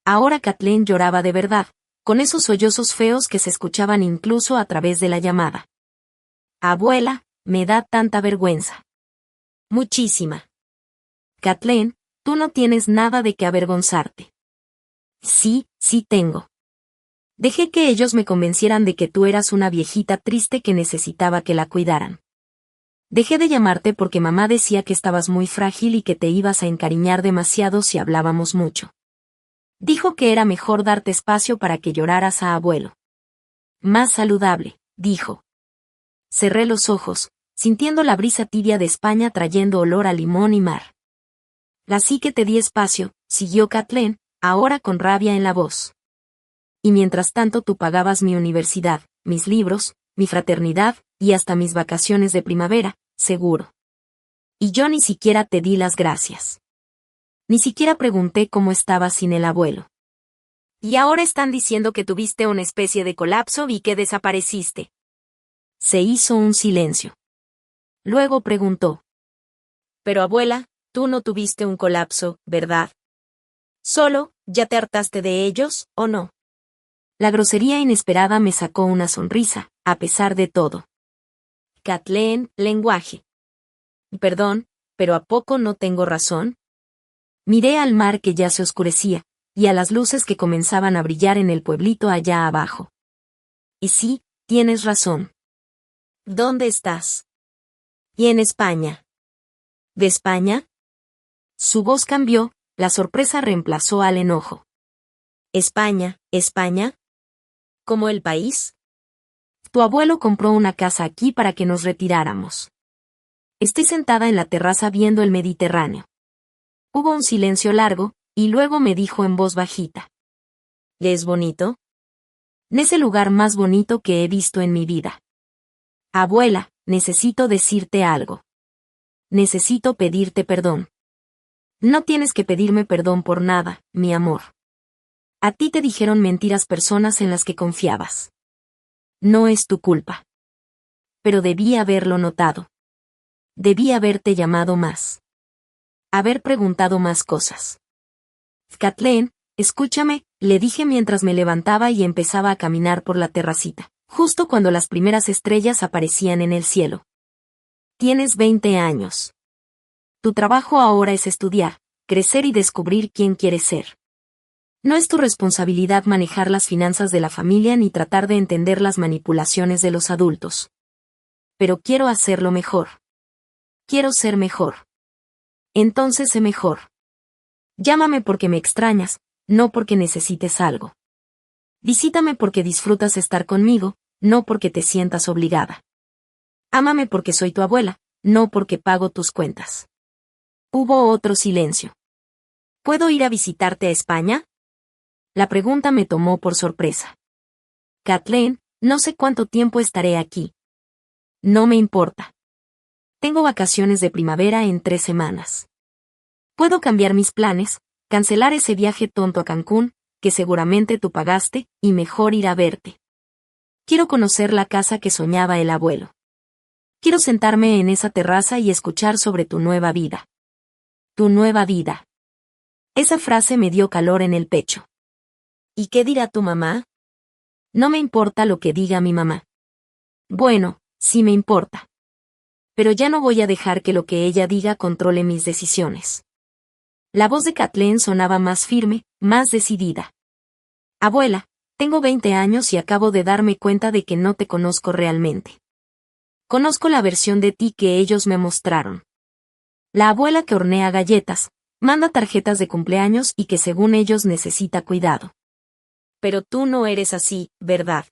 A: Ahora Kathleen lloraba de verdad, con esos sollozos feos que se escuchaban incluso a través de la llamada. Abuela, me da tanta vergüenza. Muchísima. Kathleen, tú no tienes nada de qué avergonzarte. Sí, sí tengo. Dejé que ellos me convencieran de que tú eras una viejita triste que necesitaba que la cuidaran. Dejé de llamarte porque mamá decía que estabas muy frágil y que te ibas a encariñar demasiado si hablábamos mucho. Dijo que era mejor darte espacio para que lloraras a abuelo. Más saludable, dijo. Cerré los ojos, sintiendo la brisa tibia de España trayendo olor a limón y mar. Así que te di espacio, siguió Kathleen, ahora con rabia en la voz. Y mientras tanto tú pagabas mi universidad, mis libros, mi fraternidad, y hasta mis vacaciones de primavera, seguro. Y yo ni siquiera te di las gracias. Ni siquiera pregunté cómo estabas sin el abuelo. Y ahora están diciendo que tuviste una especie de colapso y que desapareciste. Se hizo un silencio. Luego preguntó. Pero abuela, tú no tuviste un colapso, ¿verdad? Solo, ¿ya te hartaste de ellos, o no? La grosería inesperada me sacó una sonrisa, a pesar de todo. Kathleen, lenguaje. Perdón, pero ¿a poco no tengo razón? Miré al mar que ya se oscurecía, y a las luces que comenzaban a brillar en el pueblito allá abajo. Y sí, tienes razón. ¿Dónde estás? Y en España. ¿De España? Su voz cambió, la sorpresa reemplazó al enojo. España, España. ¿Como el país? Tu abuelo compró una casa aquí para que nos retiráramos. Estoy sentada en la terraza viendo el Mediterráneo. Hubo un silencio largo, y luego me dijo en voz bajita. ¿Es bonito? Es el lugar más bonito que he visto en mi vida. Abuela, necesito decirte algo. Necesito pedirte perdón. No tienes que pedirme perdón por nada, mi amor. A ti te dijeron mentiras personas en las que confiabas. No es tu culpa. Pero debí haberlo notado. Debí haberte llamado más. Haber preguntado más cosas. Kathleen, escúchame, le dije mientras me levantaba y empezaba a caminar por la terracita, justo cuando las primeras estrellas aparecían en el cielo. Tienes 20 años. Tu trabajo ahora es estudiar, crecer y descubrir quién quieres ser. No es tu responsabilidad manejar las finanzas de la familia ni tratar de entender las manipulaciones de los adultos. Pero quiero hacerlo mejor. Quiero ser mejor. Entonces sé mejor. Llámame porque me extrañas, no porque necesites algo. Visítame porque disfrutas estar conmigo, no porque te sientas obligada. Ámame porque soy tu abuela, no porque pago tus cuentas. Hubo otro silencio. ¿Puedo ir a visitarte a España? La pregunta me tomó por sorpresa. Kathleen, no sé cuánto tiempo estaré aquí. No me importa. Tengo vacaciones de primavera en 3 semanas. Puedo cambiar mis planes, cancelar ese viaje tonto a Cancún, que seguramente tú pagaste, y mejor ir a verte. Quiero conocer la casa que soñaba el abuelo. Quiero sentarme en esa terraza y escuchar sobre tu nueva vida. Tu nueva vida. Esa frase me dio calor en el pecho. ¿Y qué dirá tu mamá? No me importa lo que diga mi mamá. Bueno, sí me importa. Pero ya no voy a dejar que lo que ella diga controle mis decisiones. La voz de Kathleen sonaba más firme, más decidida. Abuela, tengo 20 años y acabo de darme cuenta de que no te conozco realmente. Conozco la versión de ti que ellos me mostraron. La abuela que hornea galletas, manda tarjetas de cumpleaños y que según ellos necesita cuidado. Pero tú no eres así, ¿verdad?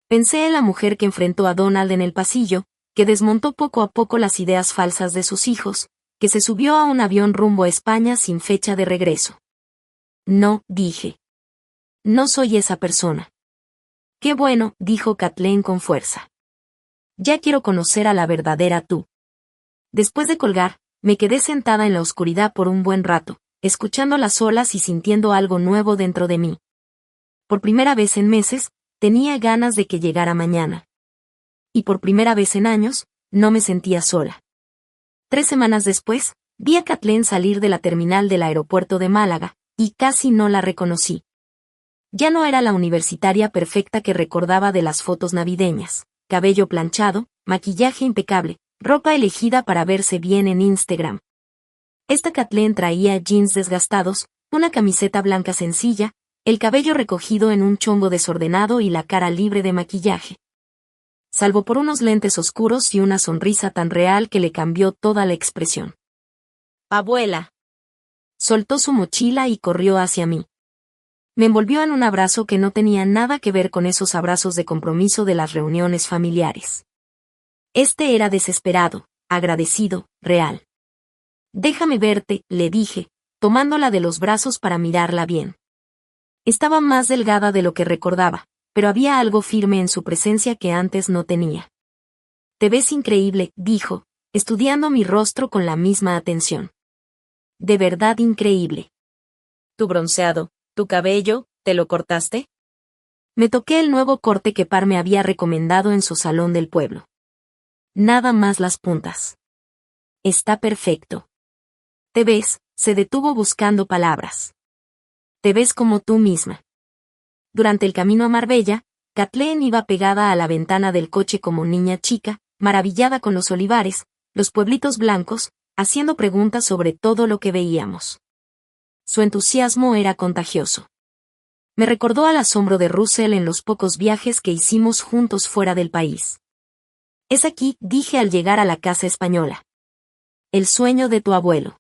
A: Pensé en la mujer que enfrentó a Donald en el pasillo, que desmontó poco a poco las ideas falsas de sus hijos, que se subió a un avión rumbo a España sin fecha de regreso. No, dije. No soy esa persona. Qué bueno, dijo Kathleen con fuerza. Ya quiero conocer a la verdadera tú. Después de colgar, me quedé sentada en la oscuridad por un buen rato, escuchando las olas y sintiendo algo nuevo dentro de mí. Por primera vez en meses, tenía ganas de que llegara mañana. Y por primera vez en años, no me sentía sola. 3 semanas después, vi a Kathleen salir de la terminal del aeropuerto de Málaga, y casi no la reconocí. Ya no era la universitaria perfecta que recordaba de las fotos navideñas: cabello planchado, maquillaje impecable, ropa elegida para verse bien en Instagram. Esta Kathleen traía jeans desgastados, una camiseta blanca sencilla, el cabello recogido en un chongo desordenado y la cara libre de maquillaje. Salvo por unos lentes oscuros y una sonrisa tan real que le cambió toda la expresión. «Abuela». Soltó su mochila y corrió hacia mí. Me envolvió en un abrazo que no tenía nada que ver con esos abrazos de compromiso de las reuniones familiares. Este era desesperado, agradecido, real. «Déjame verte», le dije, tomándola de los brazos para mirarla bien. Estaba más delgada de lo que recordaba, pero había algo firme en su presencia que antes no tenía. «Te ves increíble», dijo, estudiando mi rostro con la misma atención. «De verdad increíble. Tu bronceado, tu cabello, ¿te lo cortaste?» Me toqué el nuevo corte que Par me había recomendado en su salón del pueblo. Nada más las puntas. «Está perfecto». «Te ves», se detuvo buscando palabras. «Te ves como tú misma». Durante el camino a Marbella, Kathleen iba pegada a la ventana del coche como niña chica, maravillada con los olivares, los pueblitos blancos, haciendo preguntas sobre todo lo que veíamos. Su entusiasmo era contagioso. Me recordó al asombro de Russell en los pocos viajes que hicimos juntos fuera del país. «Es aquí», dije al llegar a la casa española. «El sueño de tu abuelo».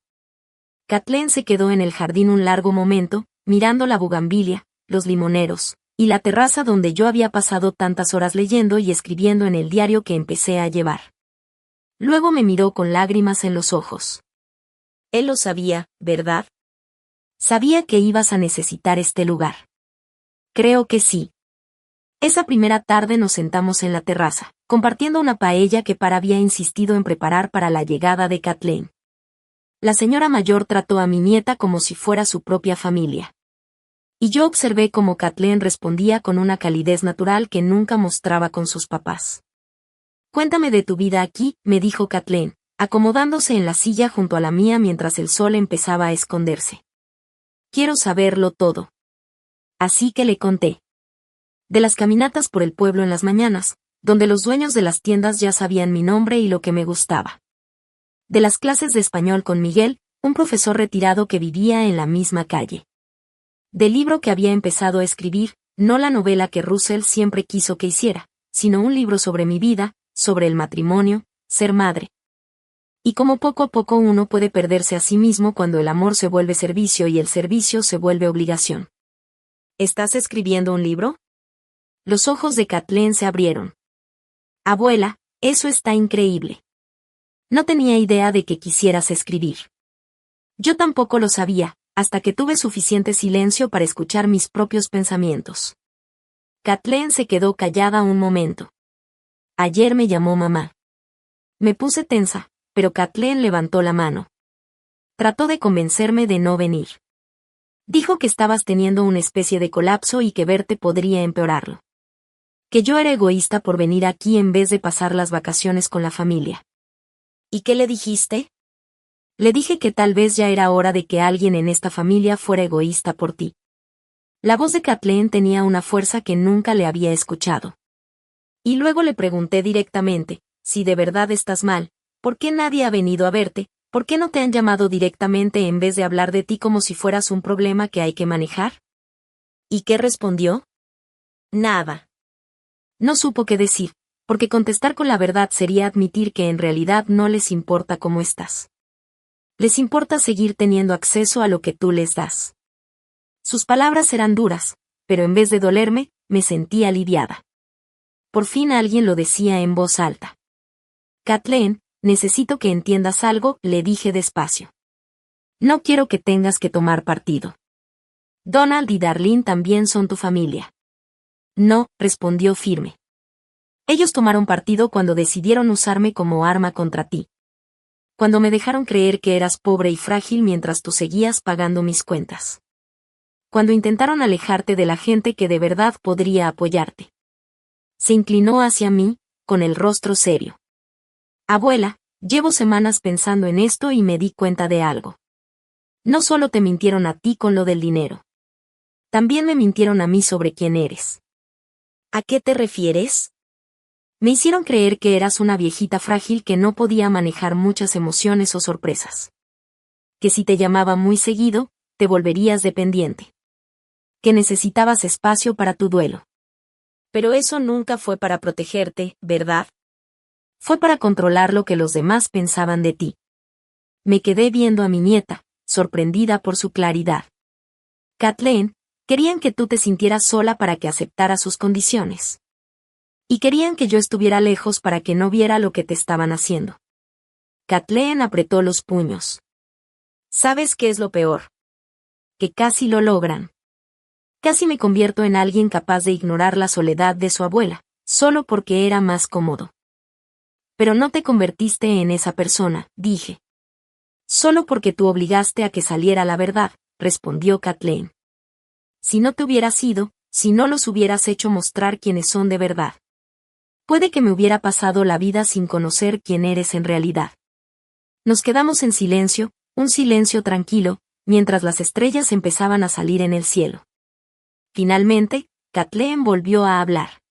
A: Kathleen se quedó en el jardín un largo momento, mirando la bugambilia, los limoneros, y la terraza donde yo había pasado tantas horas leyendo y escribiendo en el diario que empecé a llevar. Luego me miró con lágrimas en los ojos. «Él lo sabía, ¿verdad? Sabía que ibas a necesitar este lugar». «Creo que sí». Esa primera tarde nos sentamos en la terraza, compartiendo una paella que Par había insistido en preparar para la llegada de Kathleen. La señora mayor trató a mi nieta como si fuera su propia familia. Y yo observé cómo Kathleen respondía con una calidez natural que nunca mostraba con sus papás. «Cuéntame de tu vida aquí», me dijo Kathleen, acomodándose en la silla junto a la mía mientras el sol empezaba a esconderse. «Quiero saberlo todo». Así que le conté. De las caminatas por el pueblo en las mañanas, donde los dueños de las tiendas ya sabían mi nombre y lo que me gustaba. De las clases de español con Miguel, un profesor retirado que vivía en la misma calle. Del libro que había empezado a escribir, no la novela que Russell siempre quiso que hiciera, sino un libro sobre mi vida, sobre el matrimonio, ser madre. Y cómo poco a poco uno puede perderse a sí mismo cuando el amor se vuelve servicio y el servicio se vuelve obligación. «¿Estás escribiendo un libro?» Los ojos de Kathleen se abrieron. «Abuela, eso está increíble. No tenía idea de que quisieras escribir». Yo tampoco lo sabía, hasta que tuve suficiente silencio para escuchar mis propios pensamientos. Kathleen se quedó callada un momento. «Ayer me llamó mamá». Me puse tensa, pero Kathleen levantó la mano. Trató de convencerme de no venir. Dijo que estabas teniendo una especie de colapso y que verte podría empeorarlo. Que yo era egoísta por venir aquí en vez de pasar las vacaciones con la familia. ¿Y qué le dijiste? Le dije que tal vez ya era hora de que alguien en esta familia fuera egoísta por ti. La voz de Kathleen tenía una fuerza que nunca le había escuchado. Y luego le pregunté directamente: «Si de verdad estás mal, ¿por qué nadie ha venido a verte? ¿Por qué no te han llamado directamente en vez de hablar de ti como si fueras un problema que hay que manejar?» ¿Y qué respondió? Nada. No supo qué decir, porque contestar con la verdad sería admitir que en realidad no les importa cómo estás. Les importa seguir teniendo acceso a lo que tú les das. Sus palabras eran duras, pero en vez de dolerme, me sentí aliviada. Por fin alguien lo decía en voz alta. «Kathleen, necesito que entiendas algo», le dije despacio. «No quiero que tengas que tomar partido. Donald y Darlene también son tu familia. No, respondió firme. Ellos tomaron partido cuando decidieron usarme como arma contra ti. Cuando me dejaron creer que eras pobre y frágil mientras tú seguías pagando mis cuentas. Cuando intentaron alejarte de la gente que de verdad podría apoyarte. Se inclinó hacia mí, con el rostro serio. Abuela, llevo semanas pensando en esto y me di cuenta de algo. No solo te mintieron a ti con lo del dinero. También me mintieron a mí sobre quién eres. ¿A qué te refieres? Me hicieron creer que eras una viejita frágil que no podía manejar muchas emociones o sorpresas. Que si te llamaba muy seguido, te volverías dependiente. Que necesitabas espacio para tu duelo. Pero eso nunca fue para protegerte, ¿verdad? Fue para controlar lo que los demás pensaban de ti. Me quedé viendo a mi nieta, sorprendida por su claridad. Kathleen, querían que tú te sintieras sola para que aceptaras sus condiciones. Y querían que yo estuviera lejos para que no viera lo que te estaban haciendo. Kathleen apretó los puños. ¿Sabes qué es lo peor? Que casi lo logran. Casi me convierto en alguien capaz de ignorar la soledad de su abuela, solo porque era más cómodo. Pero no te convertiste en esa persona, dije. Solo porque tú obligaste a que saliera la verdad, respondió Kathleen. Si no te hubieras ido, si no los hubieras hecho mostrar quiénes son de verdad. Puede que me hubiera pasado la vida sin conocer quién eres en realidad. Nos quedamos en silencio, un silencio tranquilo, mientras las estrellas empezaban a salir en el cielo. Finalmente, Kathleen volvió a hablar.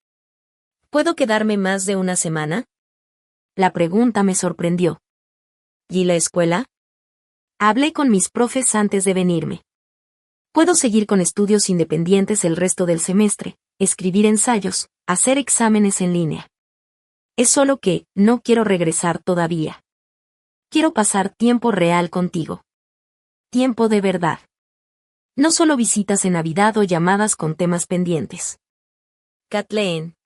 A: ¿Puedo quedarme más de una semana? La pregunta me sorprendió. ¿Y la escuela? Hablé con mis profes antes de venirme. Puedo seguir con estudios independientes el resto del semestre, escribir ensayos, hacer exámenes en línea. Es solo que, no quiero regresar todavía. Quiero pasar tiempo real contigo. Tiempo de verdad. No solo visitas en Navidad o llamadas con temas pendientes. Kathleen.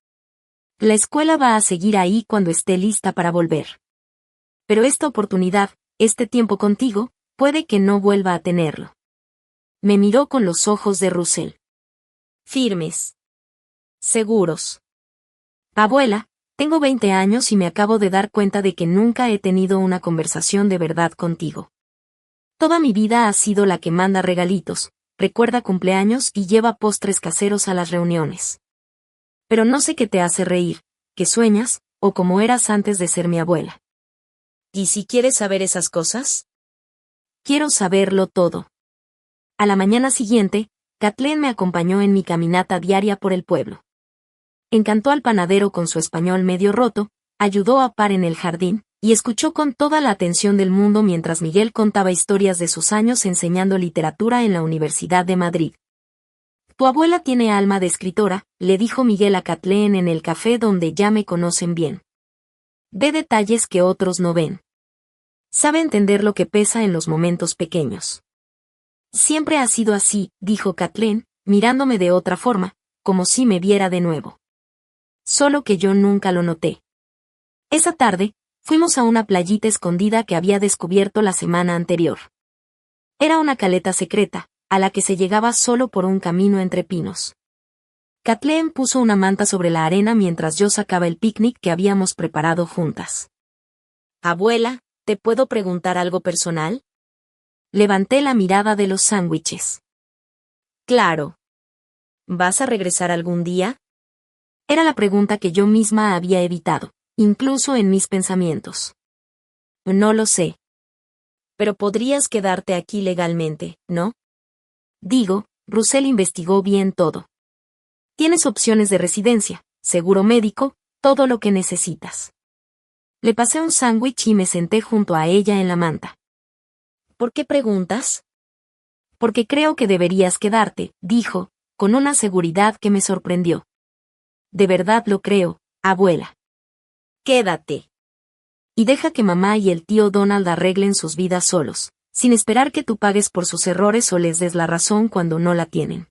A: La escuela va a seguir ahí cuando esté lista para volver. Pero esta oportunidad, este tiempo contigo, puede que no vuelva a tenerlo. Me miró con los ojos de Russell. Firmes. Seguros. Abuela, tengo 20 años y me acabo de dar cuenta de que nunca he tenido una conversación de verdad contigo. Toda mi vida ha sido la que manda regalitos, recuerda cumpleaños y lleva postres caseros a las reuniones. Pero no sé qué te hace reír, qué sueñas, o cómo eras antes de ser mi abuela. ¿Y si quieres saber esas cosas? Quiero saberlo todo. A la mañana siguiente, Kathleen me acompañó en mi caminata diaria por el pueblo. Encantó al panadero con su español medio roto, ayudó a Par en el jardín, y escuchó con toda la atención del mundo mientras Miguel contaba historias de sus años enseñando literatura en la Universidad de Madrid. Tu abuela tiene alma de escritora, le dijo Miguel a Kathleen en el café donde ya me conocen bien. Ve detalles que otros no ven. Sabe entender lo que pesa en los momentos pequeños. Siempre ha sido así, dijo Kathleen, mirándome de otra forma, como si me viera de nuevo. Solo que yo nunca lo noté. Esa tarde, fuimos a una playita escondida que había descubierto la semana anterior. Era una caleta secreta, a la que se llegaba solo por un camino entre pinos. Kathleen puso una manta sobre la arena mientras yo sacaba el picnic que habíamos preparado juntas. Abuela, ¿te puedo preguntar algo personal? Levanté la mirada de los sándwiches. Claro. ¿Vas a regresar algún día? Era la pregunta que yo misma había evitado, incluso en mis pensamientos. No lo sé. Pero podrías quedarte aquí legalmente, ¿no? Digo, Russell investigó bien todo. Tienes opciones de residencia, seguro médico, todo lo que necesitas. Le pasé un sándwich y me senté junto a ella en la manta. ¿Por qué preguntas? Porque creo que deberías quedarte, dijo, con una seguridad que me sorprendió. De verdad lo creo, abuela. Quédate. Y deja que mamá y el tío Donald arreglen sus vidas solos, sin esperar que tú pagues por sus errores o les des la razón cuando no la tienen.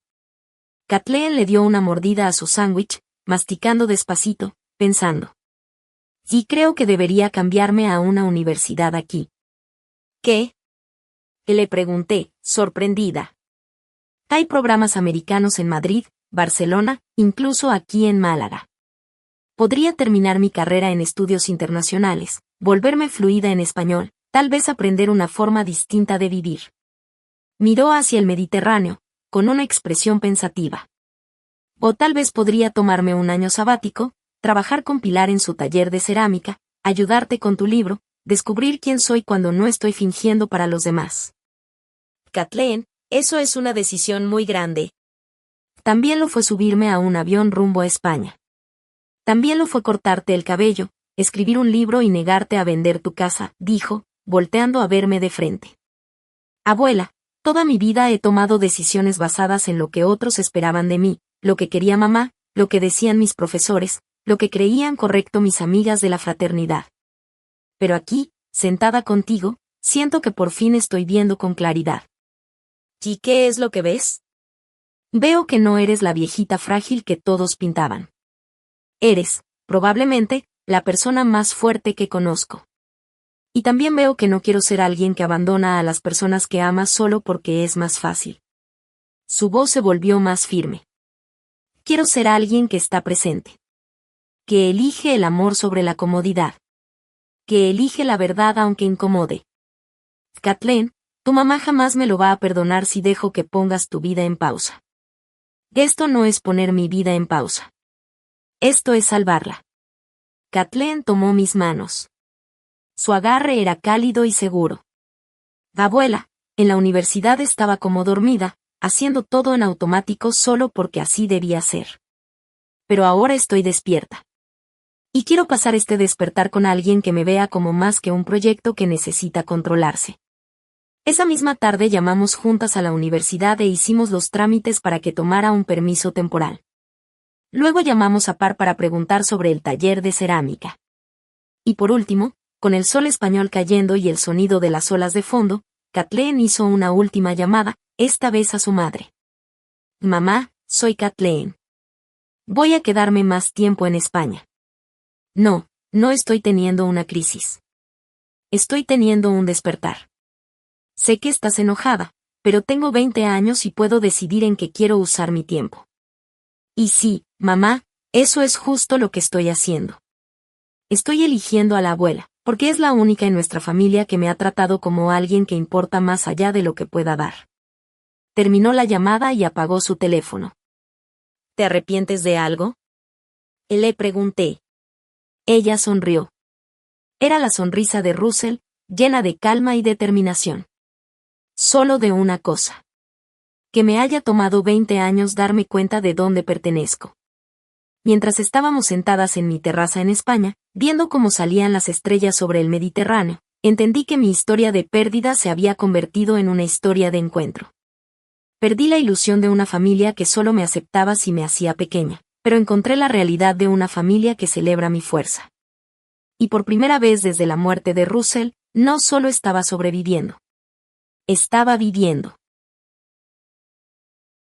A: Kathleen le dio una mordida a su sándwich, masticando despacito, pensando. Y creo que debería cambiarme a una universidad aquí. ¿Qué? Le pregunté, sorprendida. Hay programas americanos en Madrid, Barcelona, incluso aquí en Málaga. Podría terminar mi carrera en estudios internacionales, volverme fluida en español, tal vez aprender una forma distinta de vivir. Miró hacia el Mediterráneo, con una expresión pensativa. O tal vez podría tomarme un año sabático, trabajar con Pilar en su taller de cerámica, ayudarte con tu libro, descubrir quién soy cuando no estoy fingiendo para los demás.
B: Kathleen, eso es una decisión muy grande.
A: También lo fue subirme a un avión rumbo a España. También lo fue cortarte el cabello, escribir un libro y negarte a vender tu casa, dijo, volteando a verme de frente. Abuela, toda mi vida he tomado decisiones basadas en lo que otros esperaban de mí, lo que quería mamá, lo que decían mis profesores, lo que creían correcto mis amigas de la fraternidad. Pero aquí, sentada contigo, siento que por fin estoy viendo con claridad.
B: ¿Y qué es lo que ves?
A: Veo que no eres la viejita frágil que todos pintaban. Eres, probablemente, la persona más fuerte que conozco. Y también veo que no quiero ser alguien que abandona a las personas que ama solo porque es más fácil. Su voz se volvió más firme. Quiero ser alguien que está presente. Que elige el amor sobre la comodidad. Que elige la verdad aunque incomode. Kathleen, tu mamá jamás me lo va a perdonar si dejo que pongas tu vida en pausa. Esto no es poner mi vida en pausa. Esto es salvarla. Kathleen tomó mis manos. Su agarre era cálido y seguro. Abuela, en la universidad estaba como dormida, haciendo todo en automático solo porque así debía ser. Pero ahora estoy despierta. Y quiero pasar este despertar con alguien que me vea como más que un proyecto que necesita controlarse. Esa misma tarde llamamos juntas a la universidad e hicimos los trámites para que tomara un permiso temporal. Luego llamamos a Par para preguntar sobre el taller de cerámica. Y por último, con el sol español cayendo y el sonido de las olas de fondo, Kathleen hizo una última llamada, esta vez a su madre. Mamá, soy Kathleen. Voy a quedarme más tiempo en España. No, no estoy teniendo una crisis. Estoy teniendo un despertar. Sé que estás enojada, pero tengo 20 años y puedo decidir en qué quiero usar mi tiempo. Y sí, mamá, eso es justo lo que estoy haciendo. Estoy eligiendo a la abuela, porque es la única en nuestra familia que me ha tratado como alguien que importa más allá de lo que pueda dar. Terminó la llamada y apagó su teléfono.
B: ¿Te arrepientes de algo?
A: Le pregunté. Ella sonrió. Era la sonrisa de Russell, llena de calma y determinación. Solo de una cosa. Que me haya tomado 20 años darme cuenta de dónde pertenezco. Mientras estábamos sentadas en mi terraza en España, viendo cómo salían las estrellas sobre el Mediterráneo, entendí que mi historia de pérdida se había convertido en una historia de encuentro. Perdí la ilusión de una familia que solo me aceptaba si me hacía pequeña, pero encontré la realidad de una familia que celebra mi fuerza. Y por primera vez desde la muerte de Russell, no solo estaba sobreviviendo. Estaba viviendo.